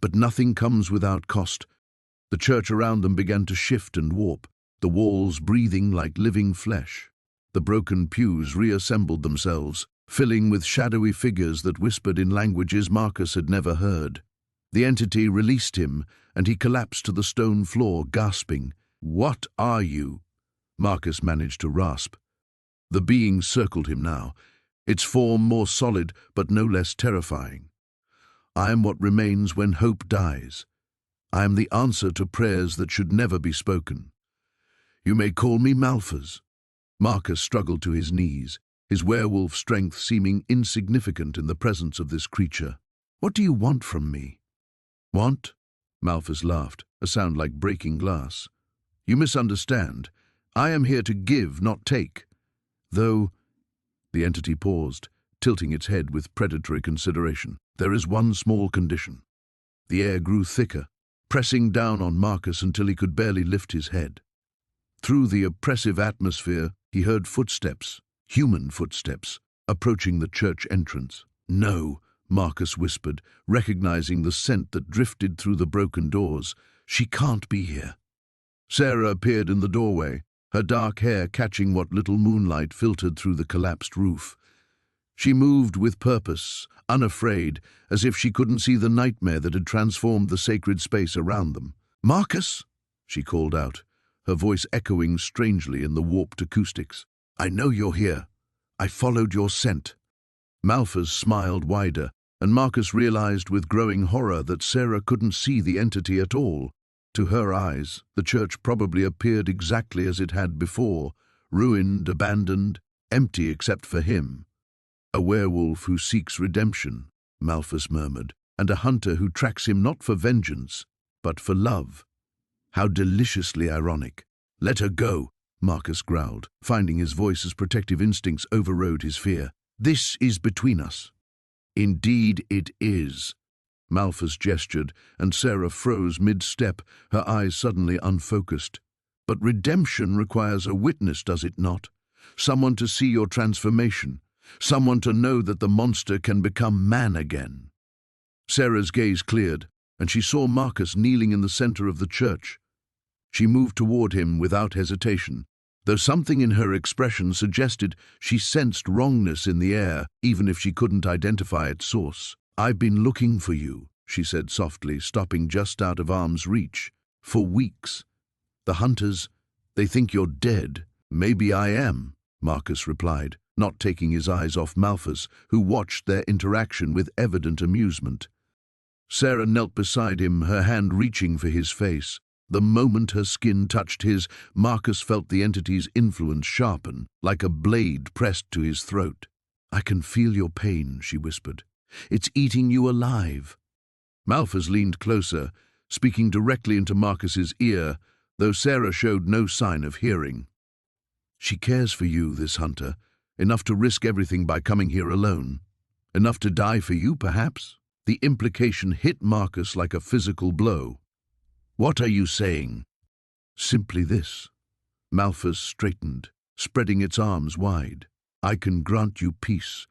but nothing comes without cost." The church around them began to shift and warp, the walls breathing like living flesh. The broken pews reassembled themselves, filling with shadowy figures that whispered in languages Marcus had never heard. The entity released him, and he collapsed to the stone floor, gasping. "What are you?" Marcus managed to rasp. The being circled him now, its form more solid but no less terrifying. "I am what remains when hope dies. I am the answer to prayers that should never be spoken. You may call me Malphas." Marcus struggled to his knees, his werewolf strength seeming insignificant in the presence of this creature. "What do you want from me?" "Want?" Malphas laughed, a sound like breaking glass. "You misunderstand. I am here to give, not take. Though—" the entity paused, tilting its head with predatory consideration. "There is one small condition." The air grew thicker, pressing down on Marcus until he could barely lift his head. Through the oppressive atmosphere, he heard footsteps, human footsteps, approaching the church entrance. "No," Marcus whispered, recognizing the scent that drifted through the broken doors. "She can't be here." Sarah appeared in the doorway, her dark hair catching what little moonlight filtered through the collapsed roof. She moved with purpose, unafraid, as if she couldn't see the nightmare that had transformed the sacred space around them. "Marcus," she called out, her voice echoing strangely in the warped acoustics. "I know you're here. I followed your scent." Malphas smiled wider, and Marcus realized with growing horror that Sarah couldn't see the entity at all. To her eyes, the church probably appeared exactly as it had before, ruined, abandoned, empty except for him. "A werewolf who seeks redemption," Malphas murmured, "and a hunter who tracks him not for vengeance, but for love. How deliciously ironic." "Let her go," Marcus growled, finding his voice as protective instincts overrode his fear. "This is between us." "Indeed it is." Malphas gestured, and Sarah froze mid-step, her eyes suddenly unfocused. "But redemption requires a witness, does it not? Someone to see your transformation, someone to know that the monster can become man again." Sarah's gaze cleared, and she saw Marcus kneeling in the center of the church. She moved toward him without hesitation, though something in her expression suggested she sensed wrongness in the air, even if she couldn't identify its source. "I've been looking for you," she said softly, stopping just out of arm's reach. "For weeks. The hunters, they think you're dead." "Maybe I am," Marcus replied, not taking his eyes off Malphas, who watched their interaction with evident amusement. Sarah knelt beside him, her hand reaching for his face. The moment her skin touched his, Marcus felt the entity's influence sharpen, like a blade pressed to his throat. "I can feel your pain," she whispered. "It's eating you alive." Malphas leaned closer, speaking directly into Marcus's ear, though Sarah showed no sign of hearing. "She cares for you, this hunter, enough to risk everything by coming here alone. Enough to die for you, perhaps." The implication hit Marcus like a physical blow. "What are you saying?" "Simply this." Malthus straightened, spreading its arms wide. "I can grant you peace.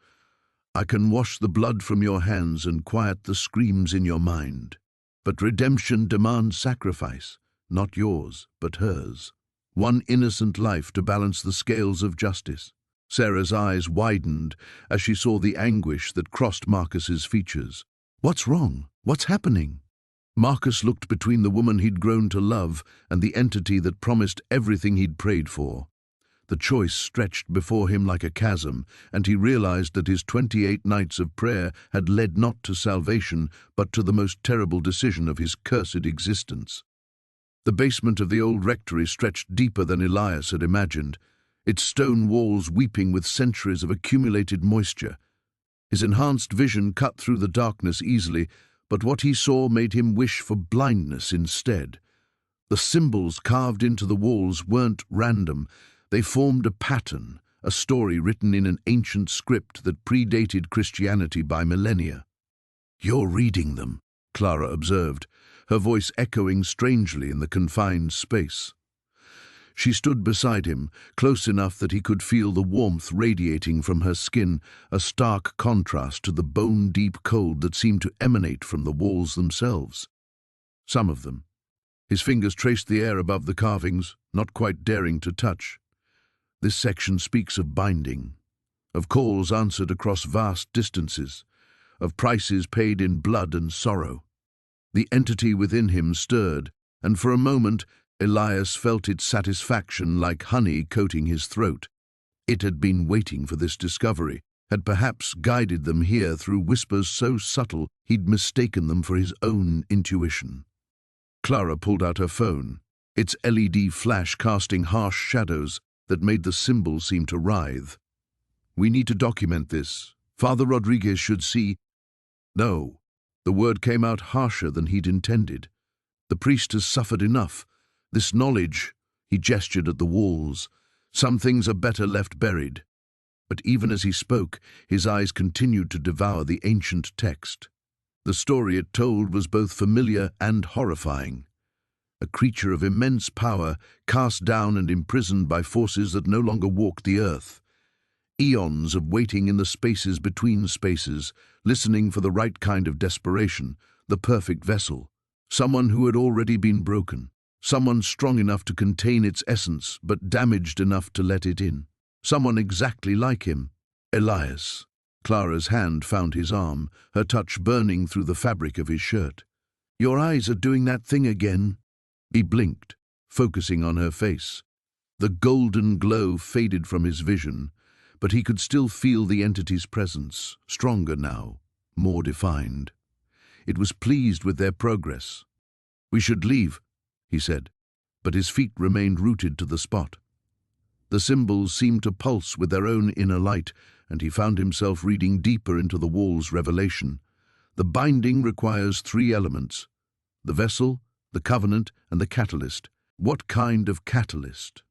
I can wash the blood from your hands and quiet the screams in your mind. But redemption demands sacrifice, not yours, but hers. One innocent life to balance the scales of justice." Sarah's eyes widened as she saw the anguish that crossed Marcus's features. "What's wrong? What's happening?" Marcus looked between the woman he'd grown to love and the entity that promised everything he'd prayed for. The choice stretched before him like a chasm, and he realized that his 28 nights of prayer had led not to salvation, but to the most terrible decision of his cursed existence. The basement of the old rectory stretched deeper than Elias had imagined, its stone walls weeping with centuries of accumulated moisture. His enhanced vision cut through the darkness easily, but what he saw made him wish for blindness instead. The symbols carved into the walls weren't random. They formed a pattern, a story written in an ancient script that predated Christianity by millennia. "You're reading them," Clara observed, her voice echoing strangely in the confined space. She stood beside him, close enough that he could feel the warmth radiating from her skin, a stark contrast to the bone-deep cold that seemed to emanate from the walls themselves. Some of them. His fingers traced the air above the carvings, not quite daring to touch. This section speaks of binding, of calls answered across vast distances, of prices paid in blood and sorrow. The entity within him stirred, and for a moment Elias felt its satisfaction like honey coating his throat. It had been waiting for this discovery, had perhaps guided them here through whispers so subtle he'd mistaken them for his own intuition. Clara pulled out her phone, its LED flash casting harsh shadows that made the symbol seem to writhe. "We need to document this. Father Rodriguez should see—" No, the word came out harsher than he'd intended. "The priest has suffered enough. This knowledge," he gestured at the walls, "some things are better left buried." But even as he spoke, his eyes continued to devour the ancient text. The story it told was both familiar and horrifying. A creature of immense power, cast down and imprisoned by forces that no longer walked the earth. Eons of waiting in the spaces between spaces, listening for the right kind of desperation, the perfect vessel. Someone who had already been broken. Someone strong enough to contain its essence, but damaged enough to let it in. Someone exactly like him. Elias. Clara's hand found his arm, her touch burning through the fabric of his shirt. "Your eyes are doing that thing again." He blinked, focusing on her face. The golden glow faded from his vision, but he could still feel the entity's presence, stronger now, more defined. It was pleased with their progress. "We should leave," he said, but his feet remained rooted to the spot. The symbols seemed to pulse with their own inner light, and he found himself reading deeper into the wall's revelation. The binding requires 3 elements: the vessel, the covenant, and the catalyst. What kind of catalyst?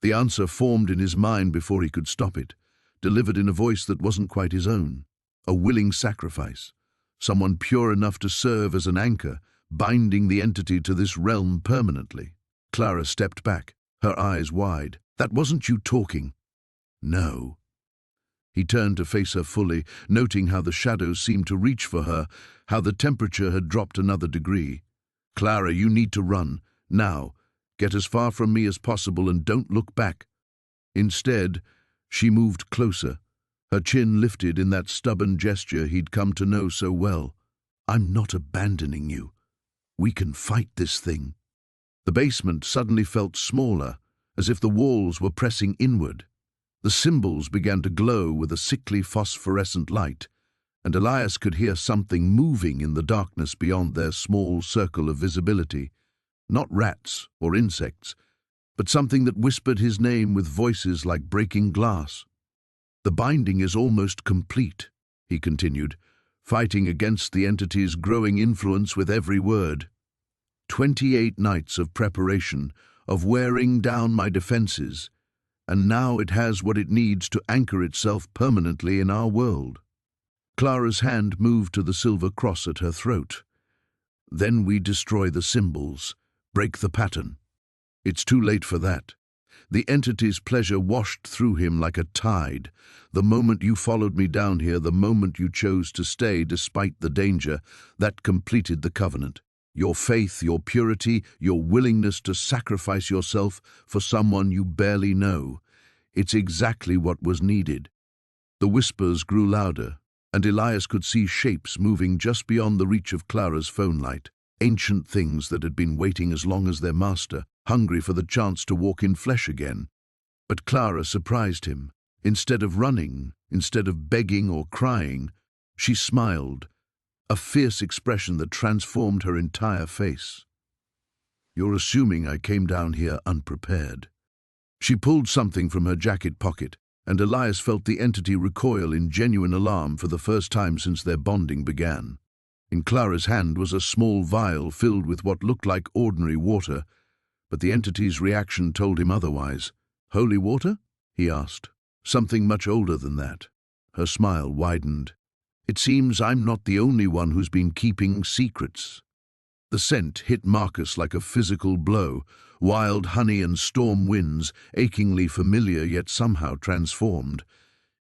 The answer formed in his mind before he could stop it, delivered in a voice that wasn't quite his own. A willing sacrifice. Someone pure enough to serve as an anchor, binding the entity to this realm permanently. Clara stepped back, her eyes wide. "That wasn't you talking." "No." He turned to face her fully, noting how the shadows seemed to reach for her, how the temperature had dropped another degree. "Clara, you need to run. Now. Get as far from me as possible and don't look back." Instead, she moved closer, her chin lifted in that stubborn gesture he'd come to know so well. "I'm not abandoning you. We can fight this thing." The basement suddenly felt smaller, as if the walls were pressing inward. The symbols began to glow with a sickly phosphorescent light, and Elias could hear something moving in the darkness beyond their small circle of visibility. Not rats or insects, but something that whispered his name with voices like breaking glass. "The binding is almost complete," he continued, fighting against the entity's growing influence with every word. 28 nights of preparation, of wearing down my defenses, and now it has what it needs to anchor itself permanently in our world. Clara's hand moved to the silver cross at her throat. Then we destroy the symbols, break the pattern. It's too late for that. The entity's pleasure washed through him like a tide. The moment you followed me down here, the moment you chose to stay despite the danger, that completed the covenant. Your faith, your purity, your willingness to sacrifice yourself for someone you barely know. It's exactly what was needed. The whispers grew louder, and Elias could see shapes moving just beyond the reach of Clara's phone light. Ancient things that had been waiting as long as their master, hungry for the chance to walk in flesh again. But Clara surprised him. Instead of running, instead of begging or crying, she smiled, a fierce expression that transformed her entire face. "You're assuming I came down here unprepared." She pulled something from her jacket pocket, and Elias felt the entity recoil in genuine alarm for the first time since their bonding began. In Clara's hand was a small vial filled with what looked like ordinary water, but the entity's reaction told him otherwise. "Holy water?" he asked. "Something much older than that." Her smile widened. "It seems I'm not the only one who's been keeping secrets." The scent hit Marcus like a physical blow. Wild honey and storm winds, achingly familiar yet somehow transformed.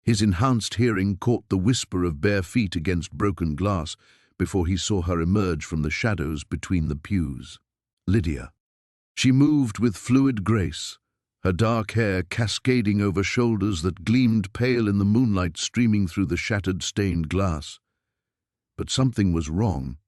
His enhanced hearing caught the whisper of bare feet against broken glass before he saw her emerge from the shadows between the pews. Lydia. She moved with fluid grace, her dark hair cascading over shoulders that gleamed pale in the moonlight streaming through the shattered stained glass. But something was wrong.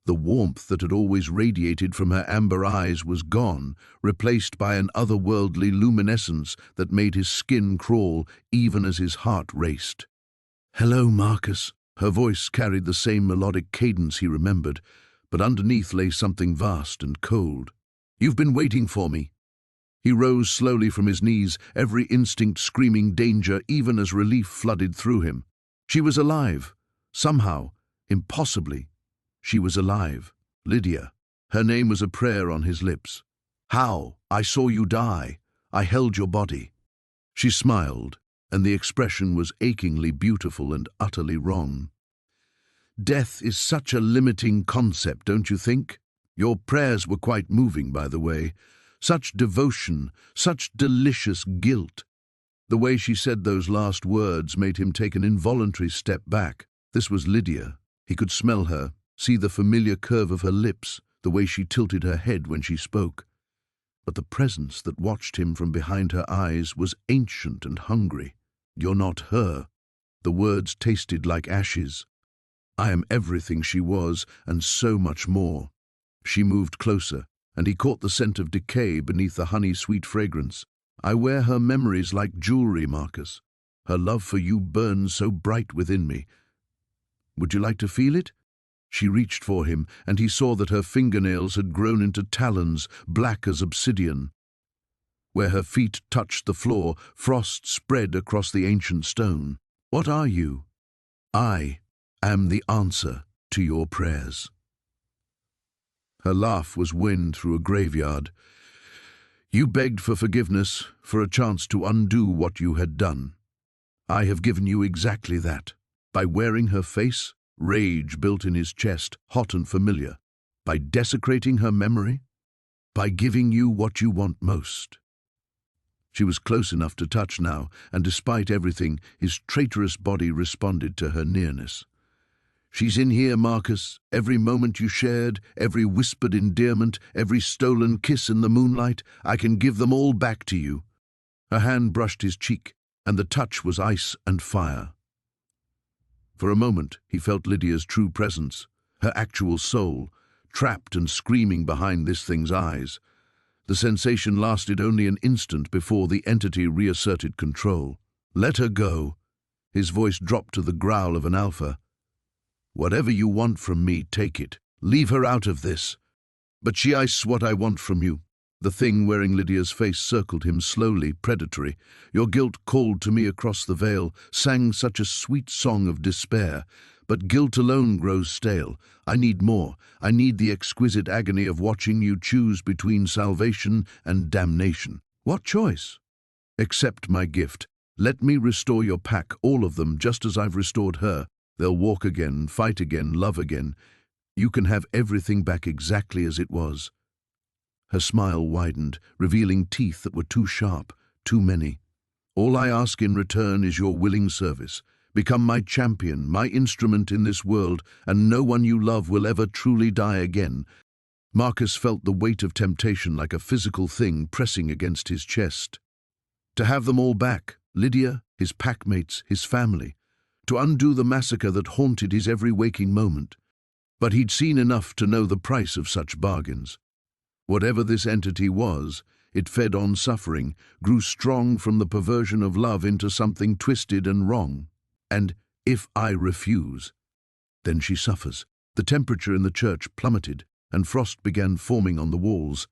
The warmth that had always radiated from her amber eyes was gone, replaced by an otherworldly luminescence that made his skin crawl even as his heart raced. "Hello, Marcus." Her voice carried the same melodic cadence he remembered, but underneath lay something vast and cold. "You've been waiting for me." He rose slowly from his knees, every instinct screaming danger even as relief flooded through him. She was alive. Somehow, impossibly, she was alive. Lydia. Her name was a prayer on his lips. "How? I saw you die. I held your body." She smiled, and the expression was achingly beautiful and utterly wrong. "Death is such a limiting concept, don't you think? Your prayers were quite moving, by the way. Such devotion, such delicious guilt." The way she said those last words made him take an involuntary step back. This was Lydia. He could smell her, see the familiar curve of her lips, the way she tilted her head when she spoke. But the presence that watched him from behind her eyes was ancient and hungry. "You're not her." The words tasted like ashes. "I am everything she was, and so much more." She moved closer, and he caught the scent of decay beneath the honey-sweet fragrance. "I wear her memories like jewelry, Marcus. Her love for you burns so bright within me. Would you like to feel it?" She reached for him, and he saw that her fingernails had grown into talons, black as obsidian. Where her feet touched the floor, frost spread across the ancient stone. "What are you?" "I am the answer to your prayers." Her laugh was wind through a graveyard. "You begged for forgiveness, for a chance to undo what you had done. I have given you exactly that. By wearing her face, rage built in his chest, hot and familiar. By desecrating her memory, by giving you what you want most." She was close enough to touch now, and despite everything, his traitorous body responded to her nearness. "She's in here, Marcus. Every moment you shared, every whispered endearment, every stolen kiss in the moonlight, I can give them all back to you." Her hand brushed his cheek, and the touch was ice and fire. For a moment, he felt Lydia's true presence, her actual soul, trapped and screaming behind this thing's eyes. The sensation lasted only an instant before the entity reasserted control. "Let her go." His voice dropped to the growl of an alpha. "Whatever you want from me, take it. Leave her out of this." "But she asks what I want from you." The thing wearing Lydia's face circled him slowly, predatory. "Your guilt called to me across the veil, sang such a sweet song of despair. But guilt alone grows stale. I need more. I need the exquisite agony of watching you choose between salvation and damnation." "What choice?" "Accept my gift. Let me restore your pack, all of them, just as I've restored her. They'll walk again, fight again, love again. You can have everything back exactly as it was." Her smile widened, revealing teeth that were too sharp, too many. "All I ask in return is your willing service. Become my champion, my instrument in this world, and no one you love will ever truly die again." Marcus felt the weight of temptation like a physical thing pressing against his chest. To have them all back, Lydia, his packmates, his family. To undo the massacre that haunted his every waking moment. But he'd seen enough to know the price of such bargains. Whatever this entity was, it fed on suffering, grew strong from the perversion of love into something twisted and wrong. And if I refuse, then she suffers. The temperature in the church plummeted, and frost began forming on the walls.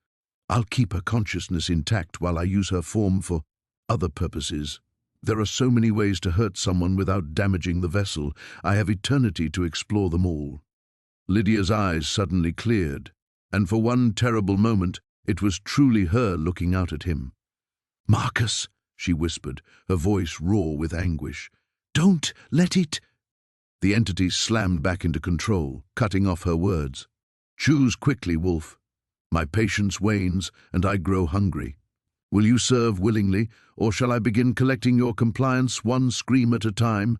I'll keep her consciousness intact while I use her form for other purposes. There are so many ways to hurt someone without damaging the vessel. I have eternity to explore them all. Lydia's eyes suddenly cleared, and for one terrible moment, it was truly her looking out at him. "Marcus," she whispered, her voice raw with anguish. "Don't let it—" The entity slammed back into control, cutting off her words. "Choose quickly, Wolf. My patience wanes, and I grow hungry. Will you serve willingly, or shall I begin collecting your compliance one scream at a time?"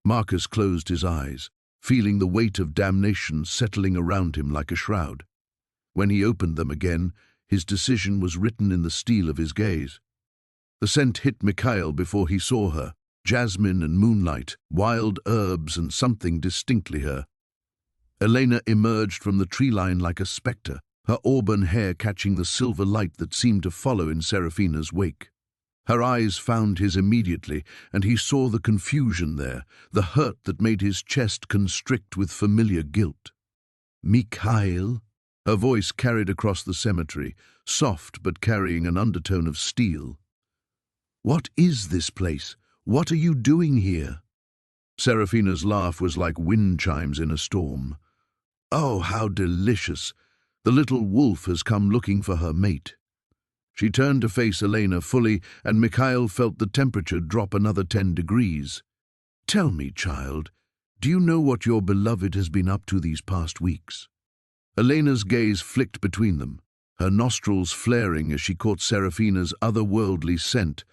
Marcus closed his eyes, feeling the weight of damnation settling around him like a shroud. When he opened them again, his decision was written in the steel of his gaze. The scent hit Mikhail before he saw her, jasmine and moonlight, wild herbs and something distinctly her. Elena emerged from the tree line like a spectre, her auburn hair catching the silver light that seemed to follow in Serafina's wake. Her eyes found his immediately, and he saw the confusion there, the hurt that made his chest constrict with familiar guilt. "Mikhail?" Her voice carried across the cemetery, soft but carrying an undertone of steel. "What is this place? What are you doing here?" Serafina's laugh was like wind chimes in a storm. "Oh, how delicious! The little wolf has come looking for her mate." She turned to face Elena fully, and Mikhail felt the temperature drop another 10 degrees. "Tell me, child, do you know what your beloved has been up to these past weeks?" Elena's gaze flicked between them, her nostrils flaring as she caught Serafina's otherworldly scent.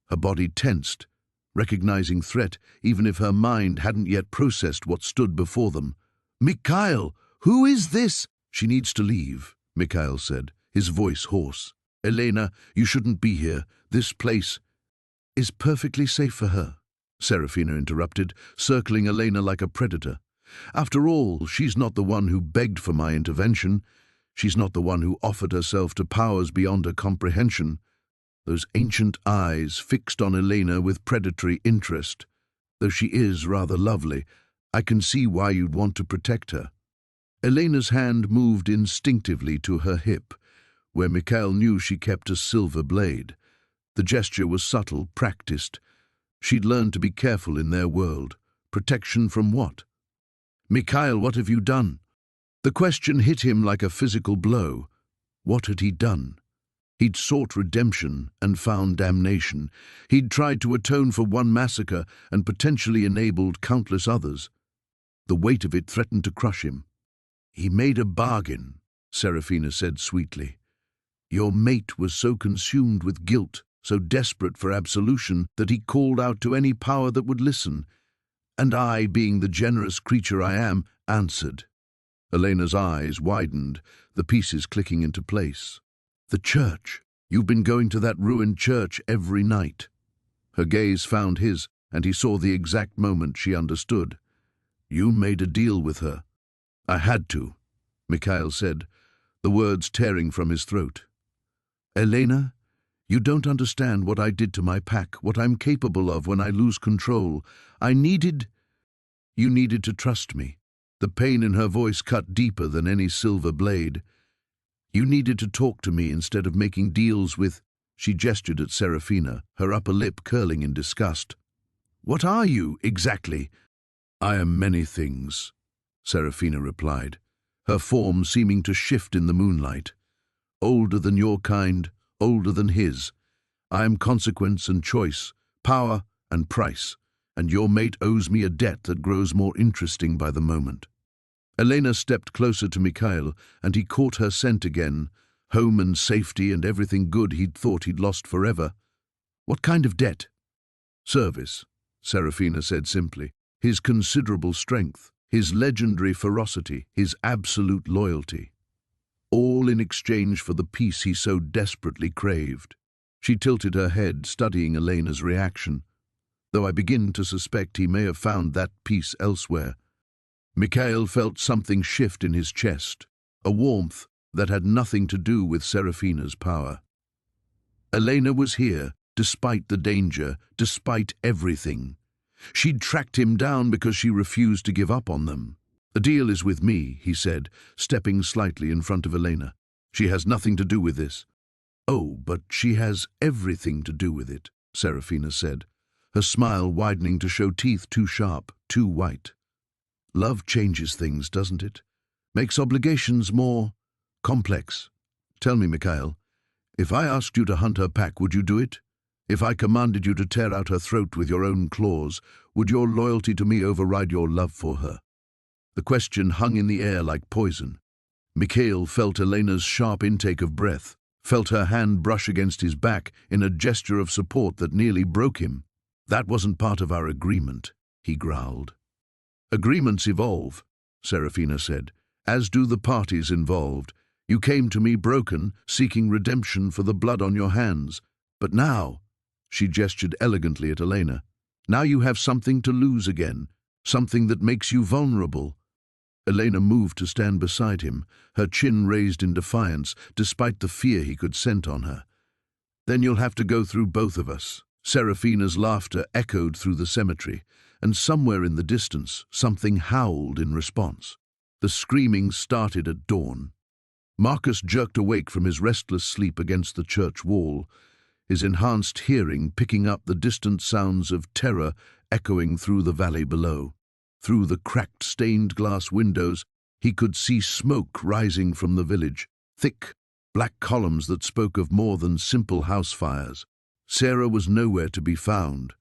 Her body tensed, recognizing threat even if her mind hadn't yet processed what stood before them. "Mikhail, who is this?" "She needs to leave," Mikhail said, his voice hoarse. "Elena, you shouldn't be here. This place is perfectly safe for her," Serafina interrupted, circling Elena like a predator. "After all, she's not the one who begged for my intervention. She's not the one who offered herself to powers beyond her comprehension." Those ancient eyes fixed on Elena with predatory interest. "Though she is rather lovely, I can see why you'd want to protect her." Elena's hand moved instinctively to her hip, where Mikhail knew she kept a silver blade. The gesture was subtle, practiced. She'd learned to be careful in their world. Protection from what? "Mikhail, what have you done?" The question hit him like a physical blow. What had he done? He'd sought redemption and found damnation. He'd tried to atone for one massacre and potentially enabled countless others. The weight of it threatened to crush him. "He made a bargain," Serafina said sweetly. "Your mate was so consumed with guilt, so desperate for absolution, that he called out to any power that would listen. And I, being the generous creature I am, answered." Elena's eyes widened, the pieces clicking into place. "The church. You've been going to that ruined church every night." Her gaze found his, and he saw the exact moment she understood. "You made a deal with her." "I had to," Mikhail said, the words tearing from his throat. "Elena, you don't understand what I did to my pack, what I'm capable of when I lose control. You needed to trust me." The pain in her voice cut deeper than any silver blade. "You needed to talk to me instead of making deals with—" She gestured at Serafina, her upper lip curling in disgust. "What are you, exactly?" "I am many things," Serafina replied, her form seeming to shift in the moonlight. "Older than your kind, older than his. I am consequence and choice, power and price. and your mate owes me a debt that grows more interesting by the moment. Elena stepped closer to Mikhail, and he caught her scent again, home and safety and everything good he'd thought he'd lost forever. What kind of debt? Service, Serafina said simply. His considerable strength, his legendary ferocity, his absolute loyalty. All in exchange for the peace he so desperately craved. She tilted her head, studying Elena's reaction, though I begin to suspect he may have found that peace elsewhere. Mikhail felt something shift in his chest, a warmth that had nothing to do with Serafina's power. Elena was here, despite the danger, despite everything. She'd tracked him down because she refused to give up on them. The deal is with me, he said, stepping slightly in front of Elena. She has nothing to do with this. Oh, but she has everything to do with it, Serafina said, her smile widening to show teeth too sharp, too white. Love changes things, doesn't it? Makes obligations more complex. Tell me, Mikhail, if I asked you to hunt her pack, would you do it? If I commanded you to tear out her throat with your own claws, would your loyalty to me override your love for her? The question hung in the air like poison. Mikhail felt Elena's sharp intake of breath, felt her hand brush against his back in a gesture of support that nearly broke him. That wasn't part of our agreement, he growled. Agreements evolve, Serafina said, as do the parties involved. You came to me broken, seeking redemption for the blood on your hands. But now, she gestured elegantly at Elena, now you have something to lose again, something that makes you vulnerable. Elena moved to stand beside him, her chin raised in defiance, despite the fear he could scent on her. Then you'll have to go through both of us. Serafina's laughter echoed through the cemetery, and somewhere in the distance, something howled in response. The screaming started at dawn. Marcus jerked awake from his restless sleep against the church wall, his enhanced hearing picking up the distant sounds of terror echoing through the valley below. Through the cracked stained glass windows, he could see smoke rising from the village, thick, black columns that spoke of more than simple house fires. Sarah was nowhere to be found.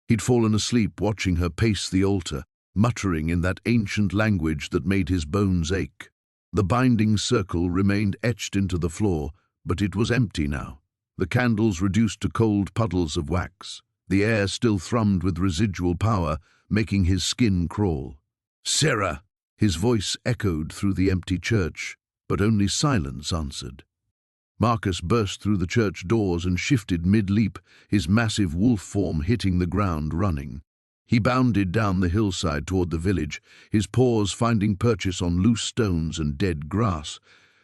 He'd fallen asleep watching her pace the altar, muttering in that ancient language that made his bones ache. The binding circle remained etched into the floor, but it was empty now. The candles reduced to cold puddles of wax. The air still thrummed with residual power, making his skin crawl. "Sarah!" His voice echoed through the empty church, but only silence answered. Marcus burst through the church doors and shifted mid-leap, his massive wolf form hitting the ground running. He bounded down the hillside toward the village, his paws finding purchase on loose stones and dead grass.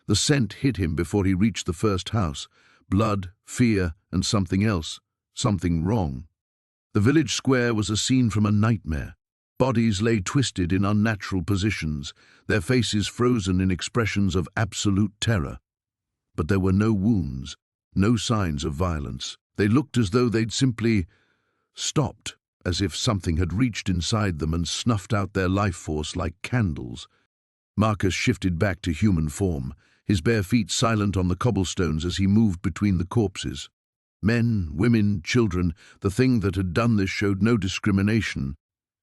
The scent hit him before he reached the first house. Blood, fear, and something else. Something wrong. The village square was a scene from a nightmare. Bodies lay twisted in unnatural positions, their faces frozen in expressions of absolute terror. But there were no wounds, no signs of violence. They looked as though they'd simply stopped, as if something had reached inside them and snuffed out their life force like candles. Marcus shifted back to human form, his bare feet silent on the cobblestones as he moved between the corpses. Men, women, children, the thing that had done this showed no discrimination.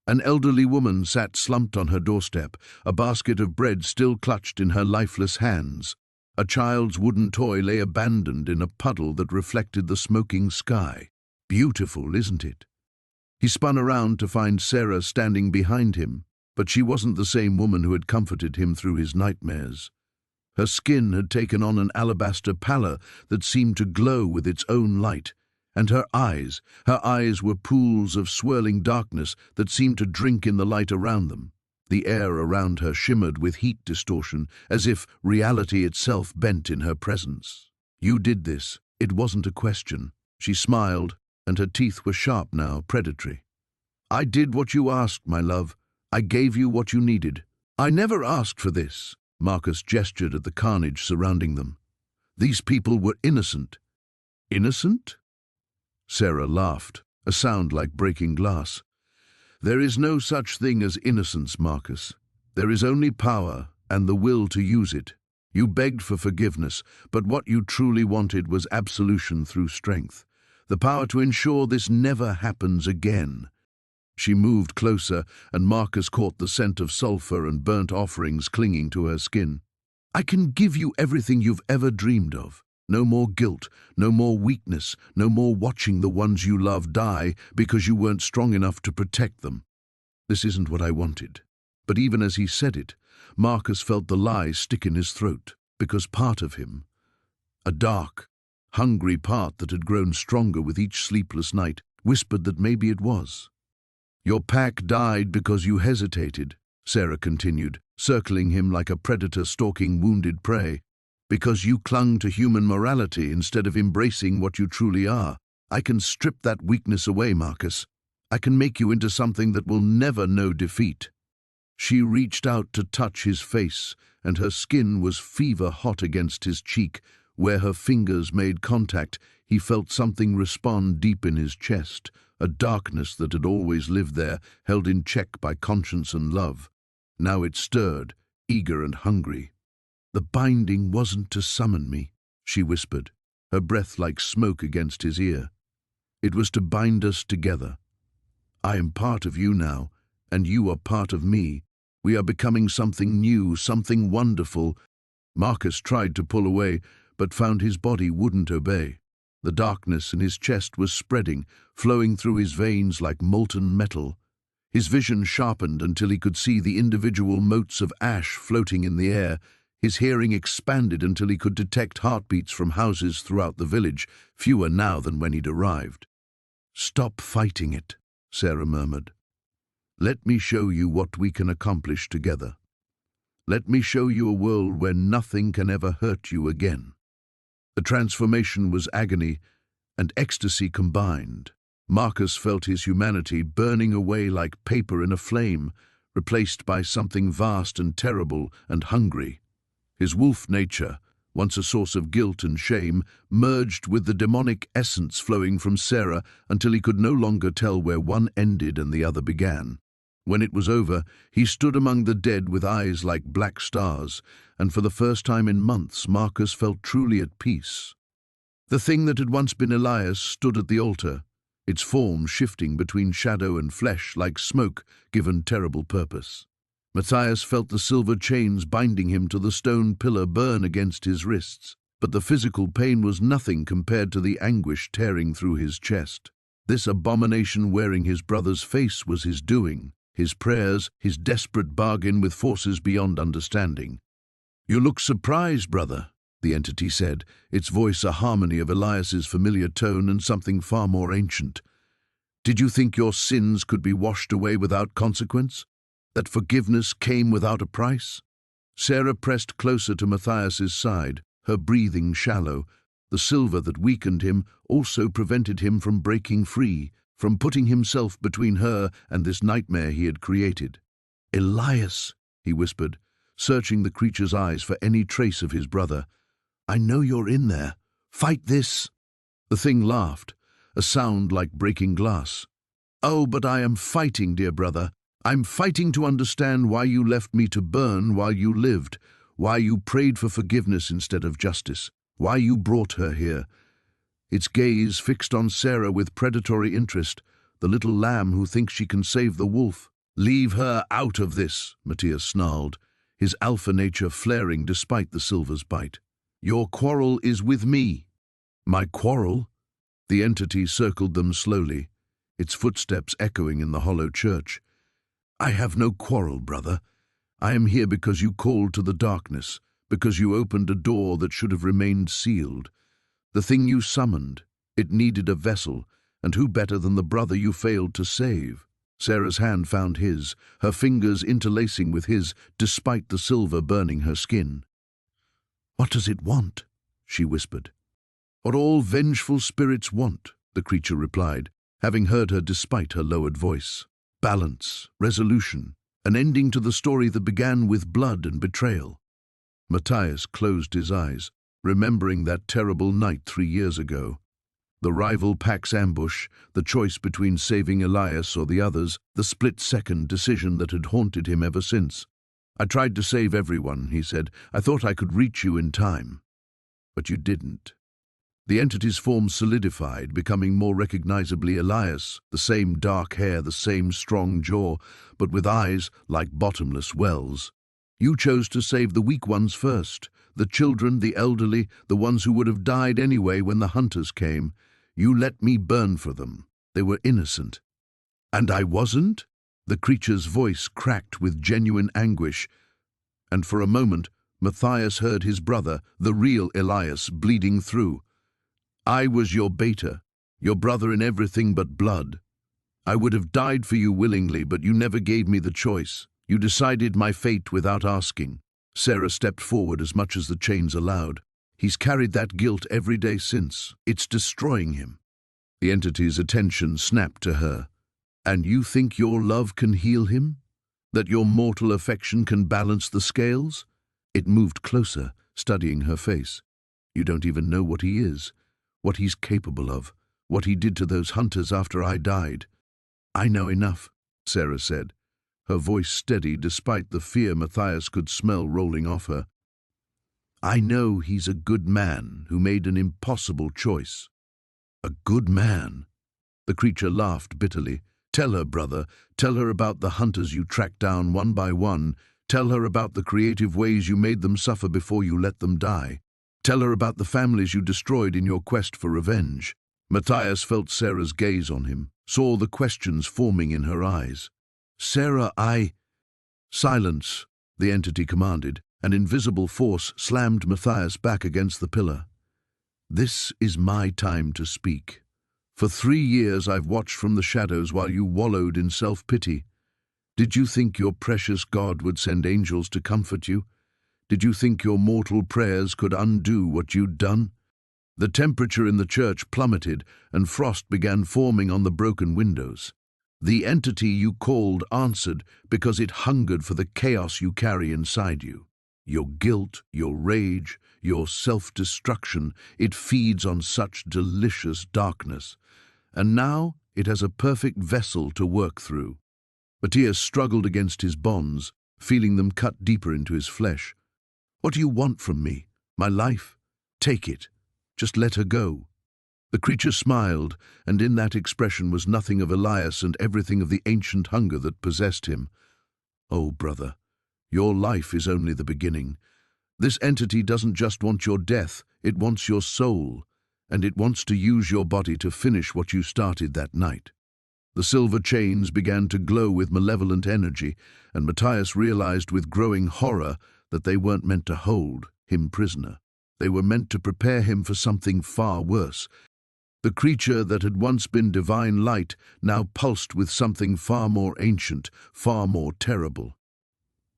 An elderly woman sat slumped on her doorstep, a basket of bread still clutched in her lifeless hands. A child's wooden toy lay abandoned in a puddle that reflected the smoking sky. Beautiful, isn't it? He spun around to find Sarah standing behind him, but she wasn't the same woman who had comforted him through his nightmares. Her skin had taken on an alabaster pallor that seemed to glow with its own light, and her eyes were pools of swirling darkness that seemed to drink in the light around them. The air around her shimmered with heat distortion, as if reality itself bent in her presence. "You did this. It wasn't a question." She smiled, and her teeth were sharp now, predatory. "I did what you asked, my love. I gave you what you needed. I never asked for this." Marcus gestured at the carnage surrounding them. "These people were innocent." "Innocent?" Sarah laughed, a sound like breaking glass. "There is no such thing as innocence, Marcus. There is only power and the will to use it. You begged for forgiveness, but what you truly wanted was absolution through strength, the power to ensure this never happens again." She moved closer, and Marcus caught the scent of sulfur and burnt offerings clinging to her skin. "I can give you everything you've ever dreamed of. No more guilt, no more weakness, no more watching the ones you love die because you weren't strong enough to protect them." This isn't what I wanted. But even as he said it, Marcus felt the lie stick in his throat, because part of him, a dark, hungry part that had grown stronger with each sleepless night, whispered that maybe it was. "Your pack died because you hesitated," Sarah continued, circling him like a predator stalking wounded prey. "Because you clung to human morality instead of embracing what you truly are. I can strip that weakness away, Marcus. I can make you into something that will never know defeat." She reached out to touch his face, and her skin was fever-hot against his cheek. Where her fingers made contact, he felt something respond deep in his chest, a darkness that had always lived there, held in check by conscience and love. Now it stirred, eager and hungry. "The binding wasn't to summon me," she whispered, her breath like smoke against his ear. "It was to bind us together. I am part of you now, and you are part of me. We are becoming something new, something wonderful." Marcus tried to pull away, but found his body wouldn't obey. The darkness in his chest was spreading, flowing through his veins like molten metal. His vision sharpened until he could see the individual motes of ash floating in the air. His hearing expanded until he could detect heartbeats from houses throughout the village, fewer now than when he'd arrived. "Stop fighting it," Sarah murmured. "Let me show you what we can accomplish together. Let me show you a world where nothing can ever hurt you again." The transformation was agony and ecstasy combined. Marcus felt his humanity burning away like paper in a flame, replaced by something vast and terrible and hungry. His wolf nature, once a source of guilt and shame, merged with the demonic essence flowing from Sarah until he could no longer tell where one ended and the other began. When it was over, he stood among the dead with eyes like black stars, and for the first time in months Marcus felt truly at peace. The thing that had once been Elias stood at the altar, its form shifting between shadow and flesh like smoke given terrible purpose. Matthias felt the silver chains binding him to the stone pillar burn against his wrists, but the physical pain was nothing compared to the anguish tearing through his chest. This abomination wearing his brother's face was his doing, his prayers, his desperate bargain with forces beyond understanding. "You look surprised, brother," the entity said, its voice a harmony of Elias's familiar tone and something far more ancient. "Did you think your sins could be washed away without consequence? That forgiveness came without a price?" Sarah pressed closer to Matthias's side, her breathing shallow. The silver that weakened him also prevented him from breaking free, from putting himself between her and this nightmare he had created. "Elias," he whispered, searching the creature's eyes for any trace of his brother. "I know you're in there. Fight this." The thing laughed, a sound like breaking glass. "Oh, but I am fighting, dear brother. I'm fighting to understand why you left me to burn while you lived, why you prayed for forgiveness instead of justice, why you brought her here." Its gaze fixed on Sarah with predatory interest, the little lamb who thinks she can save the wolf. "Leave her out of this," Matthias snarled, his alpha nature flaring despite the silver's bite. "Your quarrel is with me." "My quarrel?" The entity circled them slowly, its footsteps echoing in the hollow church. "I have no quarrel, brother. I am here because you called to the darkness, because you opened a door that should have remained sealed. The thing you summoned, it needed a vessel, and who better than the brother you failed to save?" Sarah's hand found his, her fingers interlacing with his, despite the silver burning her skin. "What does it want?" she whispered. "What all vengeful spirits want," the creature replied, having heard her despite her lowered voice. "Balance, resolution, an ending to the story that began with blood and betrayal." Matthias closed his eyes, remembering that terrible night 3 years ago. The rival pack's ambush, the choice between saving Elias or the others, the split-second decision that had haunted him ever since. "I tried to save everyone," he said. "I thought I could reach you in time. But you didn't." The entity's form solidified, becoming more recognizably Elias, the same dark hair, the same strong jaw, but with eyes like bottomless wells. You chose to save the weak ones first, the children, the elderly, the ones who would have died anyway when the hunters came. You let me burn for them. They were innocent. And I wasn't? The creature's voice cracked with genuine anguish, and for a moment Matthias heard his brother, the real Elias, bleeding through. I was your beta, your brother in everything but blood. I would have died for you willingly, but you never gave me the choice. You decided my fate without asking. Sarah stepped forward as much as the chains allowed. He's carried that guilt every day since. It's destroying him. The entity's attention snapped to her. And you think your love can heal him? That your mortal affection can balance the scales? It moved closer, studying her face. You don't even know what he is, what he's capable of, what he did to those hunters after I died. I know enough, Sarah said, her voice steady despite the fear Matthias could smell rolling off her. I know he's a good man who made an impossible choice. A good man? The creature laughed bitterly. Tell her, brother, tell her about the hunters you tracked down one by one. Tell her about the creative ways you made them suffer before you let them die. Tell her about the families you destroyed in your quest for revenge. Matthias felt Sarah's gaze on him, saw the questions forming in her eyes. Sarah, Silence, the entity commanded. An invisible force slammed Matthias back against the pillar. This is my time to speak. For 3 years I've watched from the shadows while you wallowed in self-pity. Did you think your precious God would send angels to comfort you? Did you think your mortal prayers could undo what you'd done? The temperature in the church plummeted and frost began forming on the broken windows. The entity you called answered because it hungered for the chaos you carry inside you. Your guilt, your rage, your self-destruction, it feeds on such delicious darkness. And now it has a perfect vessel to work through. Matthias struggled against his bonds, feeling them cut deeper into his flesh. What do you want from me? My life? Take it. Just let her go. The creature smiled, and in that expression was nothing of Elias and everything of the ancient hunger that possessed him. Oh, brother, your life is only the beginning. This entity doesn't just want your death, it wants your soul, and it wants to use your body to finish what you started that night. The silver chains began to glow with malevolent energy, and Matthias realized with growing horror that they weren't meant to hold him prisoner. They were meant to prepare him for something far worse. The creature that had once been divine light now pulsed with something far more ancient, far more terrible.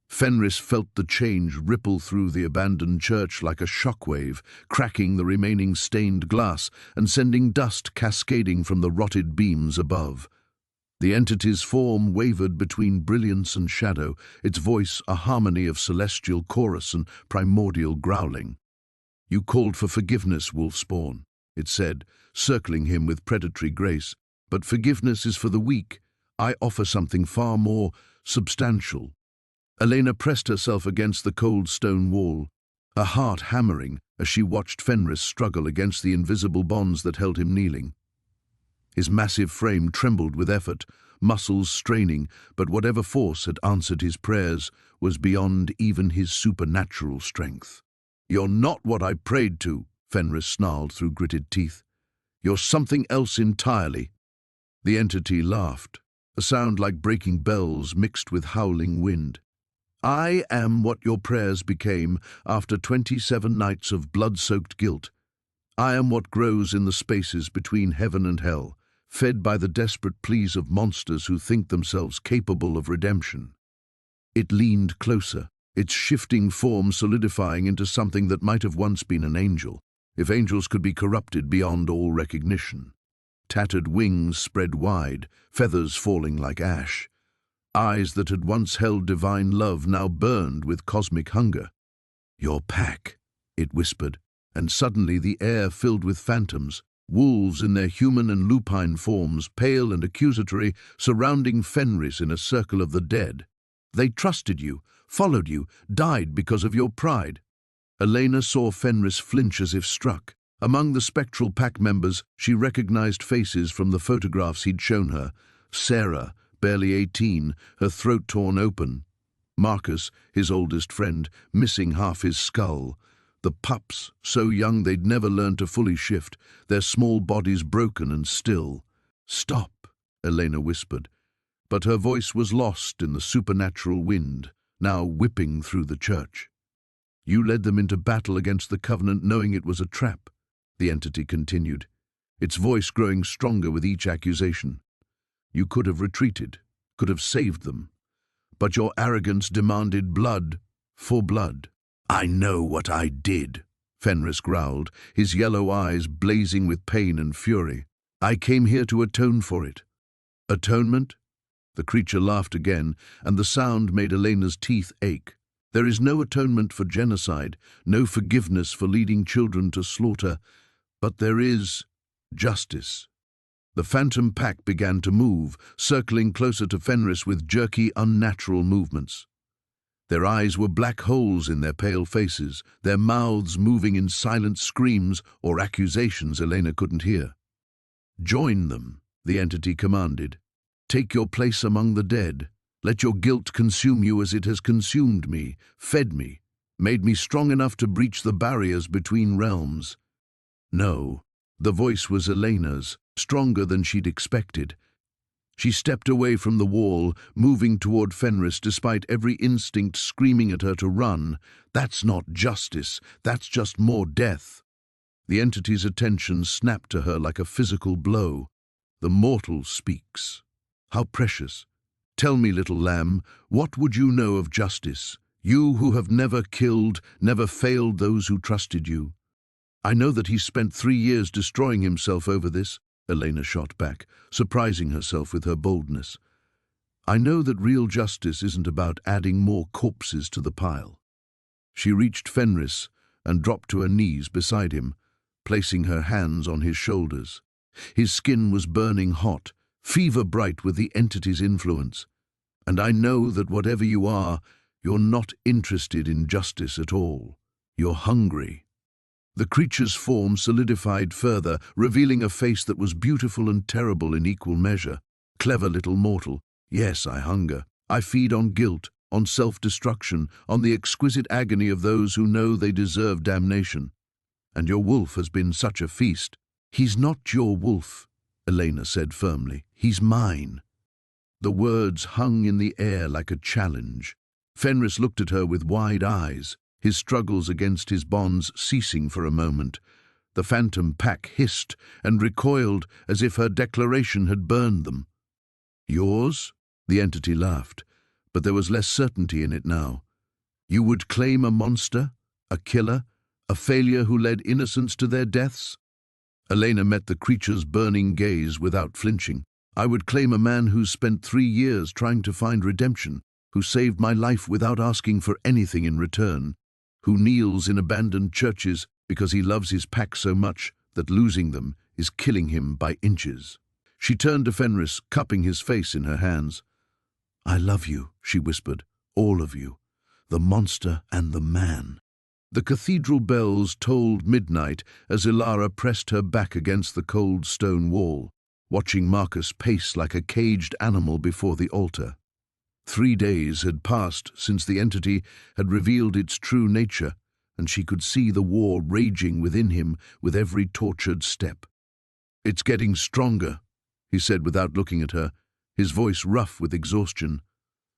Fenris felt the change ripple through the abandoned church like a shockwave, cracking the remaining stained glass and sending dust cascading from the rotted beams above. The entity's form wavered between brilliance and shadow, its voice a harmony of celestial chorus and primordial growling. You called for forgiveness, Wolfspawn, it said, circling him with predatory grace. But forgiveness is for the weak. I offer something far more substantial. Elena pressed herself against the cold stone wall, her heart hammering as she watched Fenris struggle against the invisible bonds that held him kneeling. His massive frame trembled with effort, muscles straining, but whatever force had answered his prayers was beyond even his supernatural strength. You're not what I prayed to, Fenris snarled through gritted teeth. You're something else entirely. The entity laughed, a sound like breaking bells mixed with howling wind. I am what your prayers became after 27 nights of blood-soaked guilt. I am what grows in the spaces between heaven and hell, fed by the desperate pleas of monsters who think themselves capable of redemption. It leaned closer, its shifting form solidifying into something that might have once been an angel, if angels could be corrupted beyond all recognition. Tattered wings spread wide, feathers falling like ash. Eyes that had once held divine love now burned with cosmic hunger. Your pack, it whispered, and suddenly the air filled with phantoms, wolves in their human and lupine forms, pale and accusatory, surrounding Fenris in a circle of the dead. They trusted you, followed you, died because of your pride. Elena saw Fenris flinch as if struck. Among the spectral pack members, she recognized faces from the photographs he'd shown her. Sarah, barely 18, her throat torn open. Marcus, his oldest friend, missing half his skull. The pups, so young they'd never learned to fully shift, their small bodies broken and still. "Stop," Elena whispered, but her voice was lost in the supernatural wind, now whipping through the church. "You led them into battle against the Covenant knowing it was a trap," the entity continued, its voice growing stronger with each accusation. "You could have retreated, could have saved them, but your arrogance demanded blood for blood." "I know what I did," Fenris growled, his yellow eyes blazing with pain and fury. "I came here to atone for it." "Atonement?" The creature laughed again, and the sound made Elena's teeth ache. "There is no atonement for genocide, no forgiveness for leading children to slaughter, but there is justice." The phantom pack began to move, circling closer to Fenris with jerky, unnatural movements. Their eyes were black holes in their pale faces, their mouths moving in silent screams or accusations Elena couldn't hear. "Join them," the entity commanded. "Take your place among the dead. Let your guilt consume you as it has consumed me, fed me, made me strong enough to breach the barriers between realms." No, the voice was Elena's, stronger than she'd expected. She stepped away from the wall, moving toward Fenris despite every instinct screaming at her to run. "That's not justice, that's just more death." The entity's attention snapped to her like a physical blow. "The mortal speaks. How precious. Tell me, little lamb, what would you know of justice? You who have never killed, never failed those who trusted you." "I know that he spent 3 years destroying himself over this," Elena shot back, surprising herself with her boldness. "I know that real justice isn't about adding more corpses to the pile." She reached Fenris and dropped to her knees beside him, placing her hands on his shoulders. His skin was burning hot, fever-bright with the entity's influence. "And I know that whatever you are, you're not interested in justice at all. You're hungry." The creature's form solidified further, revealing a face that was beautiful and terrible in equal measure. "Clever little mortal. Yes, I hunger. I feed on guilt, on self-destruction, on the exquisite agony of those who know they deserve damnation. And your wolf has been such a feast." "He's not your wolf," Elena said firmly. "He's mine." The words hung in the air like a challenge. Fenris looked at her with wide eyes, his struggles against his bonds ceasing for a moment. The phantom pack hissed and recoiled as if her declaration had burned them. "Yours?" The entity laughed, but there was less certainty in it now. "You would claim a monster, a killer, a failure who led innocents to their deaths?" Elena met the creature's burning gaze without flinching. "I would claim a man who spent 3 years trying to find redemption, who saved my life without asking for anything in return, who kneels in abandoned churches because he loves his pack so much that losing them is killing him by inches." She turned to Fenris, cupping his face in her hands. "I love you," she whispered, "all of you, the monster and the man." The cathedral bells tolled midnight as Ilara pressed her back against the cold stone wall, watching Marcus pace like a caged animal before the altar. 3 days had passed since the entity had revealed its true nature, and she could see the war raging within him with every tortured step. "It's getting stronger," he said without looking at her, his voice rough with exhaustion.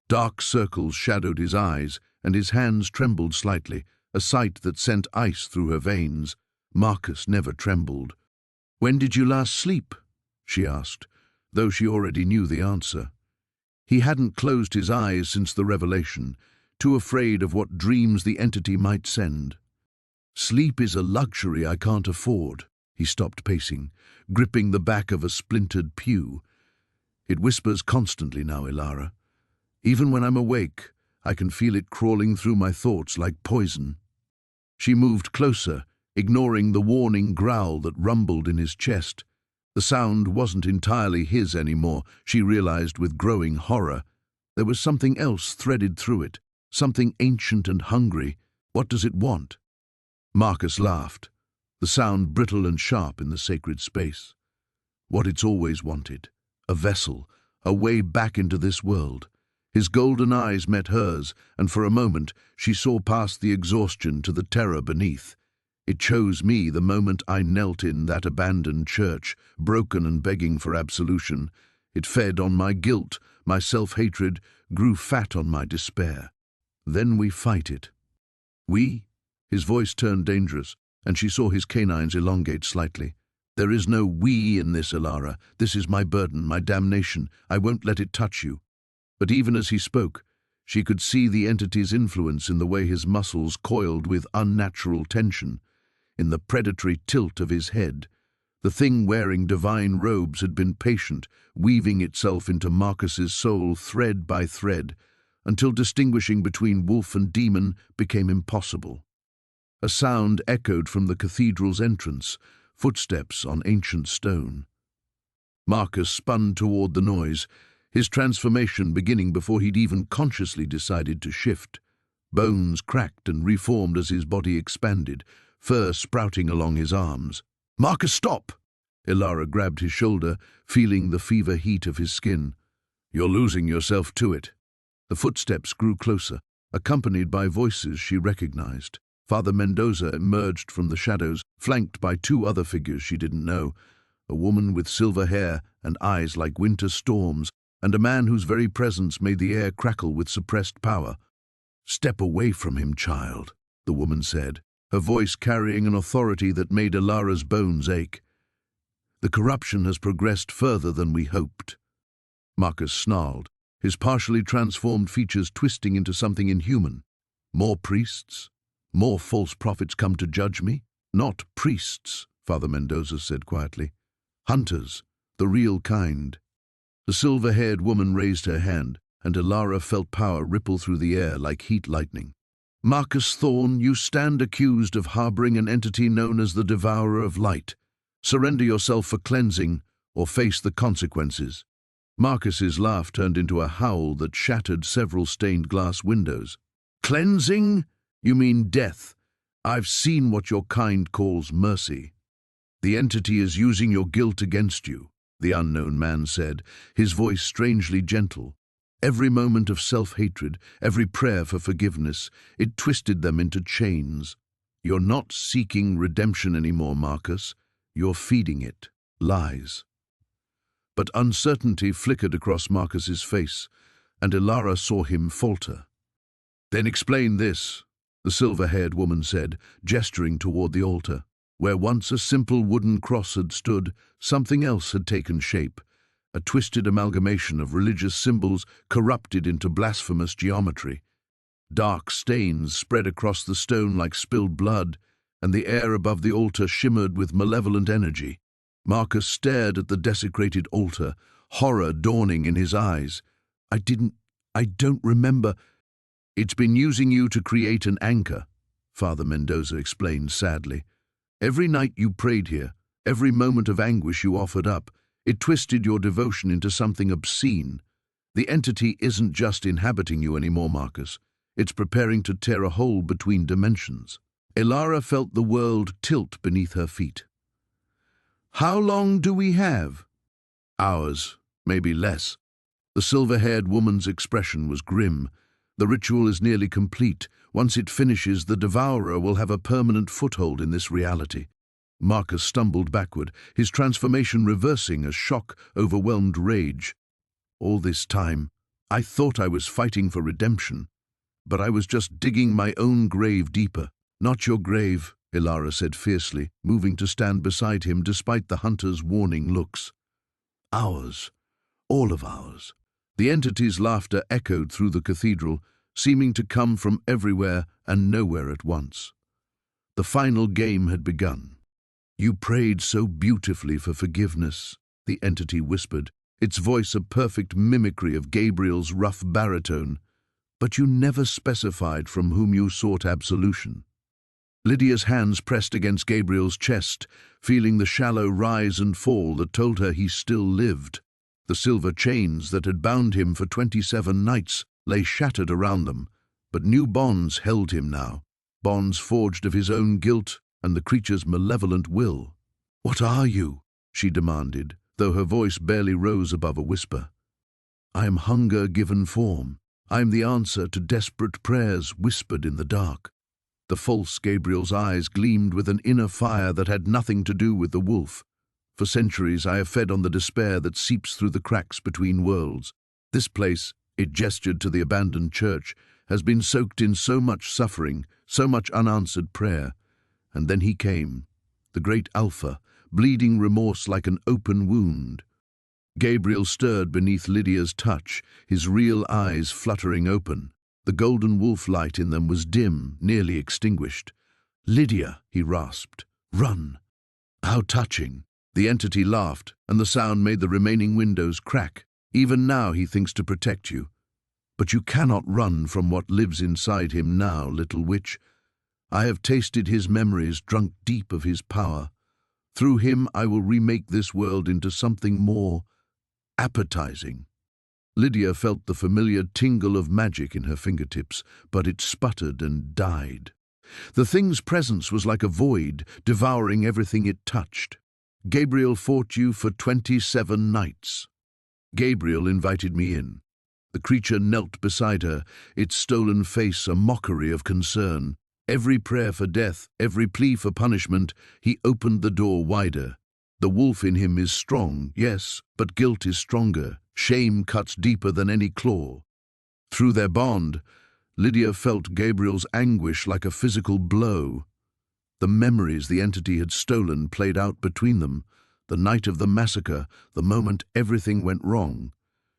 Dark circles shadowed his eyes, and his hands trembled slightly, a sight that sent ice through her veins. Marcus never trembled. "When did you last sleep?" she asked, though she already knew the answer. He hadn't closed his eyes since the revelation, too afraid of what dreams the entity might send. "Sleep is a luxury I can't afford." He stopped pacing, gripping the back of a splintered pew. "It whispers constantly now, Ilara. Even when I'm awake, I can feel it crawling through my thoughts like poison." She moved closer, ignoring the warning growl that rumbled in his chest. The sound wasn't entirely his anymore, she realized with growing horror. There was something else threaded through it, something ancient and hungry. "What does it want?" Marcus laughed. the sound brittle and sharp in the sacred space. What it's always wanted, a vessel, a way back into this world. His golden eyes met hers, and for a moment she saw past the exhaustion to the terror beneath. It chose me the moment I knelt in that abandoned church, broken and begging for absolution. It fed on my guilt, my self-hatred, grew fat on my despair. Then we fight it. We? His voice turned dangerous, and she saw his canines elongate slightly. There is no we in this, Elara. This is my burden, my damnation. I won't let it touch you. But even as he spoke, she could see the entity's influence in the way his muscles coiled with unnatural tension, in the predatory tilt of his head. The thing wearing divine robes had been patient, weaving itself into Marcus's soul thread by thread, until distinguishing between wolf and demon became impossible. A sound echoed from the cathedral's entrance, footsteps on ancient stone. Marcus spun toward the noise, his transformation beginning before he'd even consciously decided to shift. Bones cracked and reformed as his body expanded, fur sprouting along his arms. "Marcus, stop!" Elara grabbed his shoulder, feeling the fever heat of his skin. "You're losing yourself to it." The footsteps grew closer, accompanied by voices she recognized. Father Mendoza emerged from the shadows, flanked by two other figures she didn't know, a woman with silver hair and eyes like winter storms, and a man whose very presence made the air crackle with suppressed power. "Step away from him, child," the woman said, her voice carrying an authority that made Elara's bones ache. "The corruption has progressed further than we hoped." Marcus snarled, his partially transformed features twisting into something inhuman. "More priests? More false prophets come to judge me?" "Not priests," Father Mendoza said quietly. "Hunters, the real kind." The silver-haired woman raised her hand, and Elara felt power ripple through the air like heat lightning. "Marcus Thorn, you stand accused of harboring an entity known as the Devourer of Light. Surrender yourself for cleansing, or face the consequences." Marcus's laugh turned into a howl that shattered several stained glass windows. "Cleansing? You mean death. I've seen what your kind calls mercy. The entity is using your guilt against you," the unknown man said, his voice strangely gentle. Every moment of self-hatred, every prayer for forgiveness, it twisted them into chains. "You're not seeking redemption anymore, Marcus. You're feeding it. Lies." But uncertainty flickered across Marcus's face, and Elara saw him falter. "Then explain this," the silver-haired woman said, gesturing toward the altar. Where once a simple wooden cross had stood, something else had taken shape, a twisted amalgamation of religious symbols corrupted into blasphemous geometry. Dark stains spread across the stone like spilled blood, and the air above the altar shimmered with malevolent energy. Marcus stared at the desecrated altar, horror dawning in his eyes. I don't remember." "It's been using you to create an anchor," Father Mendoza explained sadly. "Every night you prayed here, every moment of anguish you offered up, it twisted your devotion into something obscene. The entity isn't just inhabiting you anymore, Marcus. It's preparing to tear a hole between dimensions." Elara felt the world tilt beneath her feet. "How long do we have?" "Hours, maybe less." The silver-haired woman's expression was grim. "The ritual is nearly complete. Once it finishes, the Devourer will have a permanent foothold in this reality." Marcus stumbled backward, his transformation reversing as shock overwhelmed rage. "All this time, I thought I was fighting for redemption, but I was just digging my own grave deeper." "Not your grave," Elara said fiercely, moving to stand beside him despite the hunter's warning looks. "Ours. All of ours." The entity's laughter echoed through the cathedral, seeming to come from everywhere and nowhere at once. The final game had begun. "You prayed so beautifully for forgiveness," the entity whispered, its voice a perfect mimicry of Gabriel's rough baritone, "but you never specified from whom you sought absolution." Lydia's hands pressed against Gabriel's chest, feeling the shallow rise and fall that told her he still lived. The silver chains that had bound him for 27 nights lay shattered around them, but new bonds held him now, bonds forged of his own guilt and the creature's malevolent will. "What are you?" she demanded, though her voice barely rose above a whisper. "I am hunger given form. I am the answer to desperate prayers whispered in the dark." The false Gabriel's eyes gleamed with an inner fire that had nothing to do with the wolf. "For centuries I have fed on the despair that seeps through the cracks between worlds. This place," it gestured to the abandoned church, "has been soaked in so much suffering, so much unanswered prayer. And then he came, the great Alpha, bleeding remorse like an open wound." Gabriel stirred beneath Lydia's touch, his real eyes fluttering open. The golden wolf light in them was dim, nearly extinguished. "Lydia," he rasped, "run." "How touching." The entity laughed, and the sound made the remaining windows crack. "Even now he thinks to protect you. But you cannot run from what lives inside him now, little witch. I have tasted his memories, drunk deep of his power. Through him I will remake this world into something more appetizing." Lydia felt the familiar tingle of magic in her fingertips, but it sputtered and died. The thing's presence was like a void, devouring everything it touched. "Gabriel fought you for 27 nights. Gabriel invited me in." The creature knelt beside her, its stolen face a mockery of concern. Every prayer for death, every plea for punishment, he opened the door wider. "The wolf in him is strong, yes, but guilt is stronger. Shame cuts deeper than any claw." Through their bond, Lydia felt Gabriel's anguish like a physical blow. The memories the entity had stolen played out between them, the night of the massacre, the moment everything went wrong.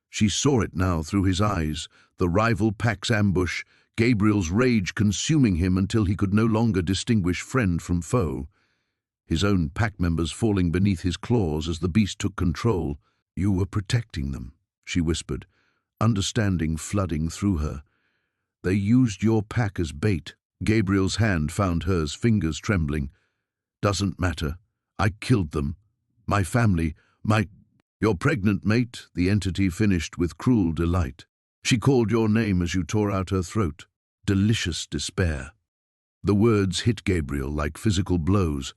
She saw it now through his eyes, the rival pack's ambush, Gabriel's rage consuming him until he could no longer distinguish friend from foe. His own pack members falling beneath his claws as the beast took control. "You were protecting them," she whispered, understanding flooding through her. "They used your pack as bait." Gabriel's hand found hers, fingers trembling. "Doesn't matter. I killed them. My family, Your pregnant mate," the entity finished with cruel delight. "She called your name as you tore out her throat. Delicious despair." The words hit Gabriel like physical blows,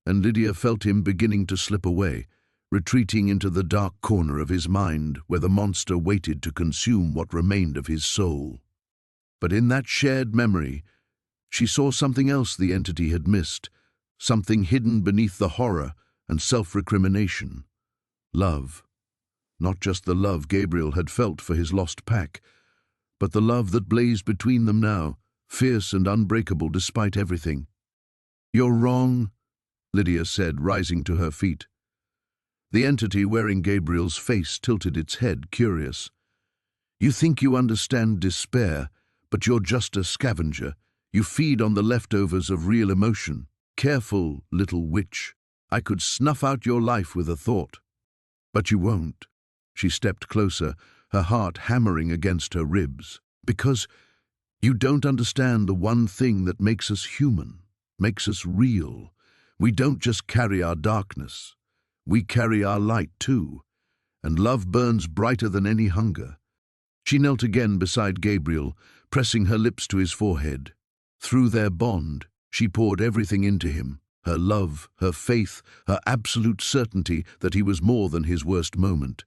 and Lydia felt him beginning to slip away, retreating into the dark corner of his mind where the monster waited to consume what remained of his soul. But in that shared memory, she saw something else the entity had missed, something hidden beneath the horror and self-recrimination. Love. Not just the love Gabriel had felt for his lost pack, but the love that blazed between them now, fierce and unbreakable despite everything. "You're wrong," Lydia said, rising to her feet. The entity wearing Gabriel's face tilted its head, curious. "You think you understand despair, but you're just a scavenger. You feed on the leftovers of real emotion. Careful, little witch. I could snuff out your life with a thought." "But you won't." She stepped closer, her heart hammering against her ribs. "Because you don't understand the one thing that makes us human, makes us real. We don't just carry our darkness. We carry our light too, and love burns brighter than any hunger." She knelt again beside Gabriel, pressing her lips to his forehead. Through their bond, she poured everything into him, her love, her faith, her absolute certainty that he was more than his worst moment.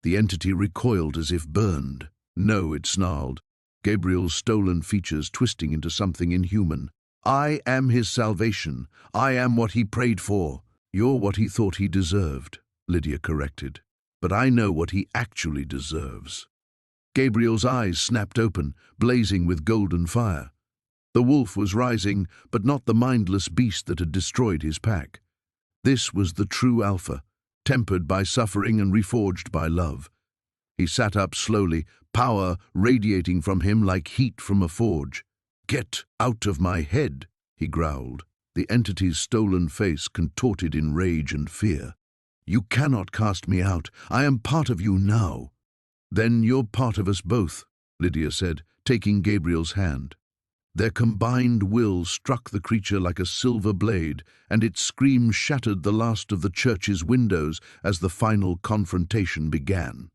The entity recoiled as if burned. "No," it snarled, Gabriel's stolen features twisting into something inhuman. "I am his salvation. I am what he prayed for." "You're what he thought he deserved," Lydia corrected. "But I know what he actually deserves." Gabriel's eyes snapped open, blazing with golden fire. The wolf was rising, but not the mindless beast that had destroyed his pack. This was the true Alpha, tempered by suffering and reforged by love. He sat up slowly, power radiating from him like heat from a forge. "Get out of my head," he growled, the entity's stolen face contorted in rage and fear. "You cannot cast me out. I am part of you now." "Then you're part of us both," Lydia said, taking Gabriel's hand. Their combined will struck the creature like a silver blade, and its scream shattered the last of the church's windows as the final confrontation began.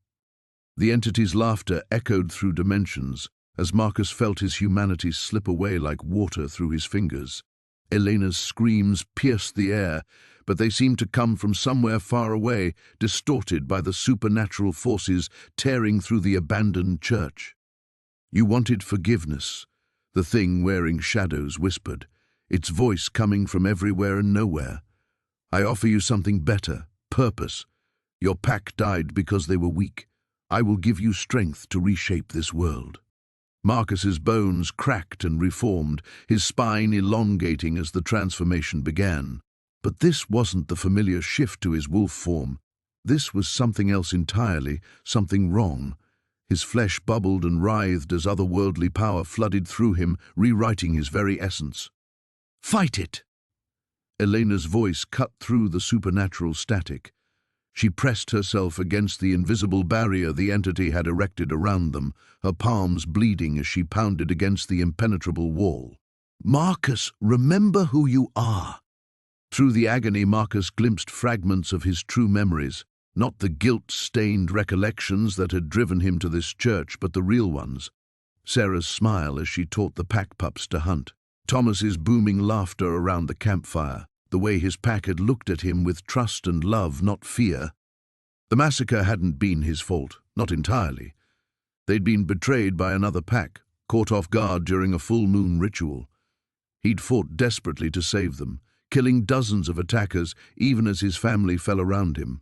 The entity's laughter echoed through dimensions as Marcus felt his humanity slip away like water through his fingers. Elena's screams pierced the air, but they seemed to come from somewhere far away, distorted by the supernatural forces tearing through the abandoned church. "You wanted forgiveness," the thing wearing shadows whispered, its voice coming from everywhere and nowhere. "I offer you something better, purpose. Your pack died because they were weak. I will give you strength to reshape this world." Marcus's bones cracked and reformed, his spine elongating as the transformation began. But this wasn't the familiar shift to his wolf form. This was something else entirely, something wrong. His flesh bubbled and writhed as otherworldly power flooded through him, rewriting his very essence. "Fight it!" Elena's voice cut through the supernatural static. She pressed herself against the invisible barrier the entity had erected around them, her palms bleeding as she pounded against the impenetrable wall. "Marcus, remember who you are." Through the agony, Marcus glimpsed fragments of his true memories, not the guilt-stained recollections that had driven him to this church, but the real ones. Sarah's smile as she taught the pack pups to hunt. Thomas's booming laughter around the campfire, the way his pack had looked at him with trust and love, not fear. The massacre hadn't been his fault, not entirely. They'd been betrayed by another pack, caught off guard during a full moon ritual. He'd fought desperately to save them, killing dozens of attackers even as his family fell around him.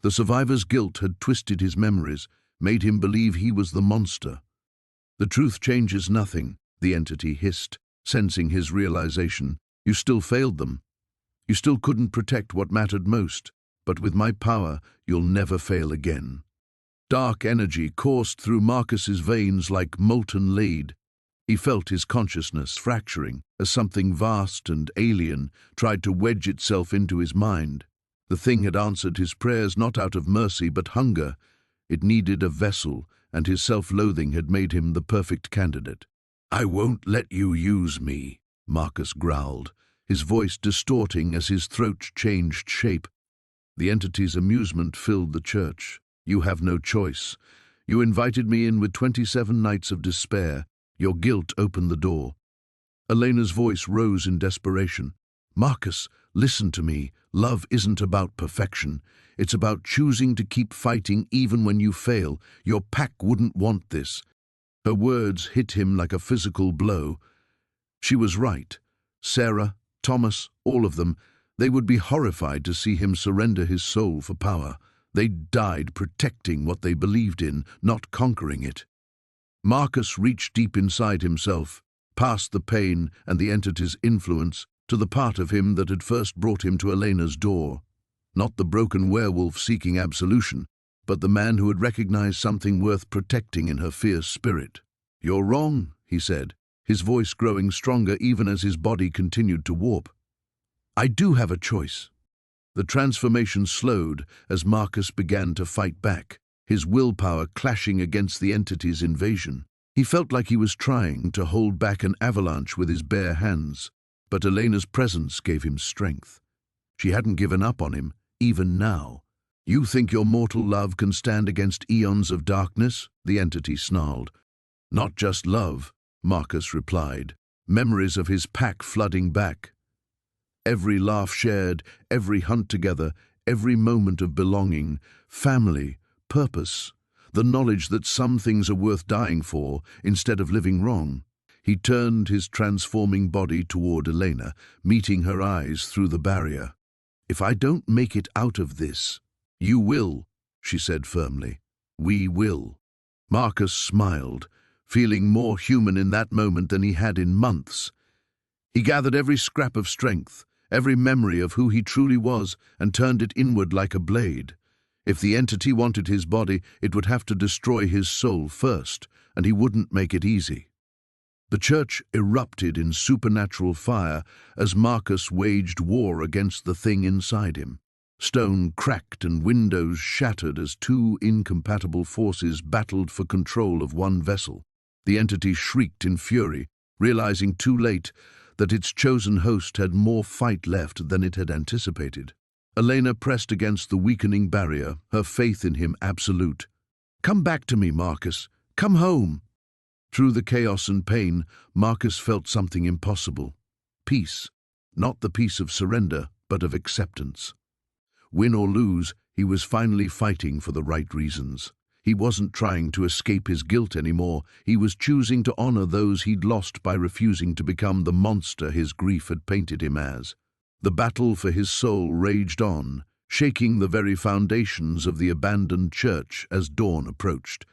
The survivor's guilt had twisted his memories, made him believe he was the monster. "The truth changes nothing," the entity hissed, sensing his realization. "You still failed them. You still couldn't protect what mattered most, but with my power, you'll never fail again." Dark energy coursed through Marcus's veins like molten lead. He felt his consciousness fracturing as something vast and alien tried to wedge itself into his mind. The thing had answered his prayers not out of mercy but hunger. It needed a vessel, and his self-loathing had made him the perfect candidate. "I won't let you use me," Marcus growled, his voice distorting as his throat changed shape. The entity's amusement filled the church. "You have no choice. You invited me in with 27 nights of despair. Your guilt opened the door." Elena's voice rose in desperation. "Marcus, listen to me. Love isn't about perfection. It's about choosing to keep fighting even when you fail. Your pack wouldn't want this." Her words hit him like a physical blow. She was right. Sarah, Thomas, all of them, they would be horrified to see him surrender his soul for power. They died protecting what they believed in, not conquering it. Marcus reached deep inside himself, past the pain and the entity's influence, to the part of him that had first brought him to Elena's door. Not the broken werewolf seeking absolution, but the man who had recognized something worth protecting in her fierce spirit. "You're wrong," he said, his voice growing stronger even as his body continued to warp. "I do have a choice." The transformation slowed as Marcus began to fight back, his willpower clashing against the entity's invasion. He felt like he was trying to hold back an avalanche with his bare hands, but Elena's presence gave him strength. She hadn't given up on him, even now. "You think your mortal love can stand against eons of darkness?" the entity snarled. "Not just love," Marcus replied, memories of his pack flooding back. Every laugh shared, every hunt together, every moment of belonging, family, purpose, the knowledge that some things are worth dying for instead of living wrong. He turned his transforming body toward Elena, meeting her eyes through the barrier. "If I don't make it out of this—" "You will," she said firmly. "We will." Marcus smiled, feeling more human in that moment than he had in months. He gathered every scrap of strength, every memory of who he truly was, and turned it inward like a blade. If the entity wanted his body, it would have to destroy his soul first, and he wouldn't make it easy. The church erupted in supernatural fire as Marcus waged war against the thing inside him. Stone cracked and windows shattered as two incompatible forces battled for control of one vessel. The entity shrieked in fury, realizing too late that its chosen host had more fight left than it had anticipated. Elena pressed against the weakening barrier, her faith in him absolute. "Come back to me, Marcus. Come home." Through the chaos and pain, Marcus felt something impossible. Peace. not the peace of surrender, but of acceptance. Win or lose, he was finally fighting for the right reasons. He wasn't trying to escape his guilt anymore. He was choosing to honor those he'd lost by refusing to become the monster his grief had painted him as. The battle for his soul raged on, shaking the very foundations of the abandoned church as dawn approached.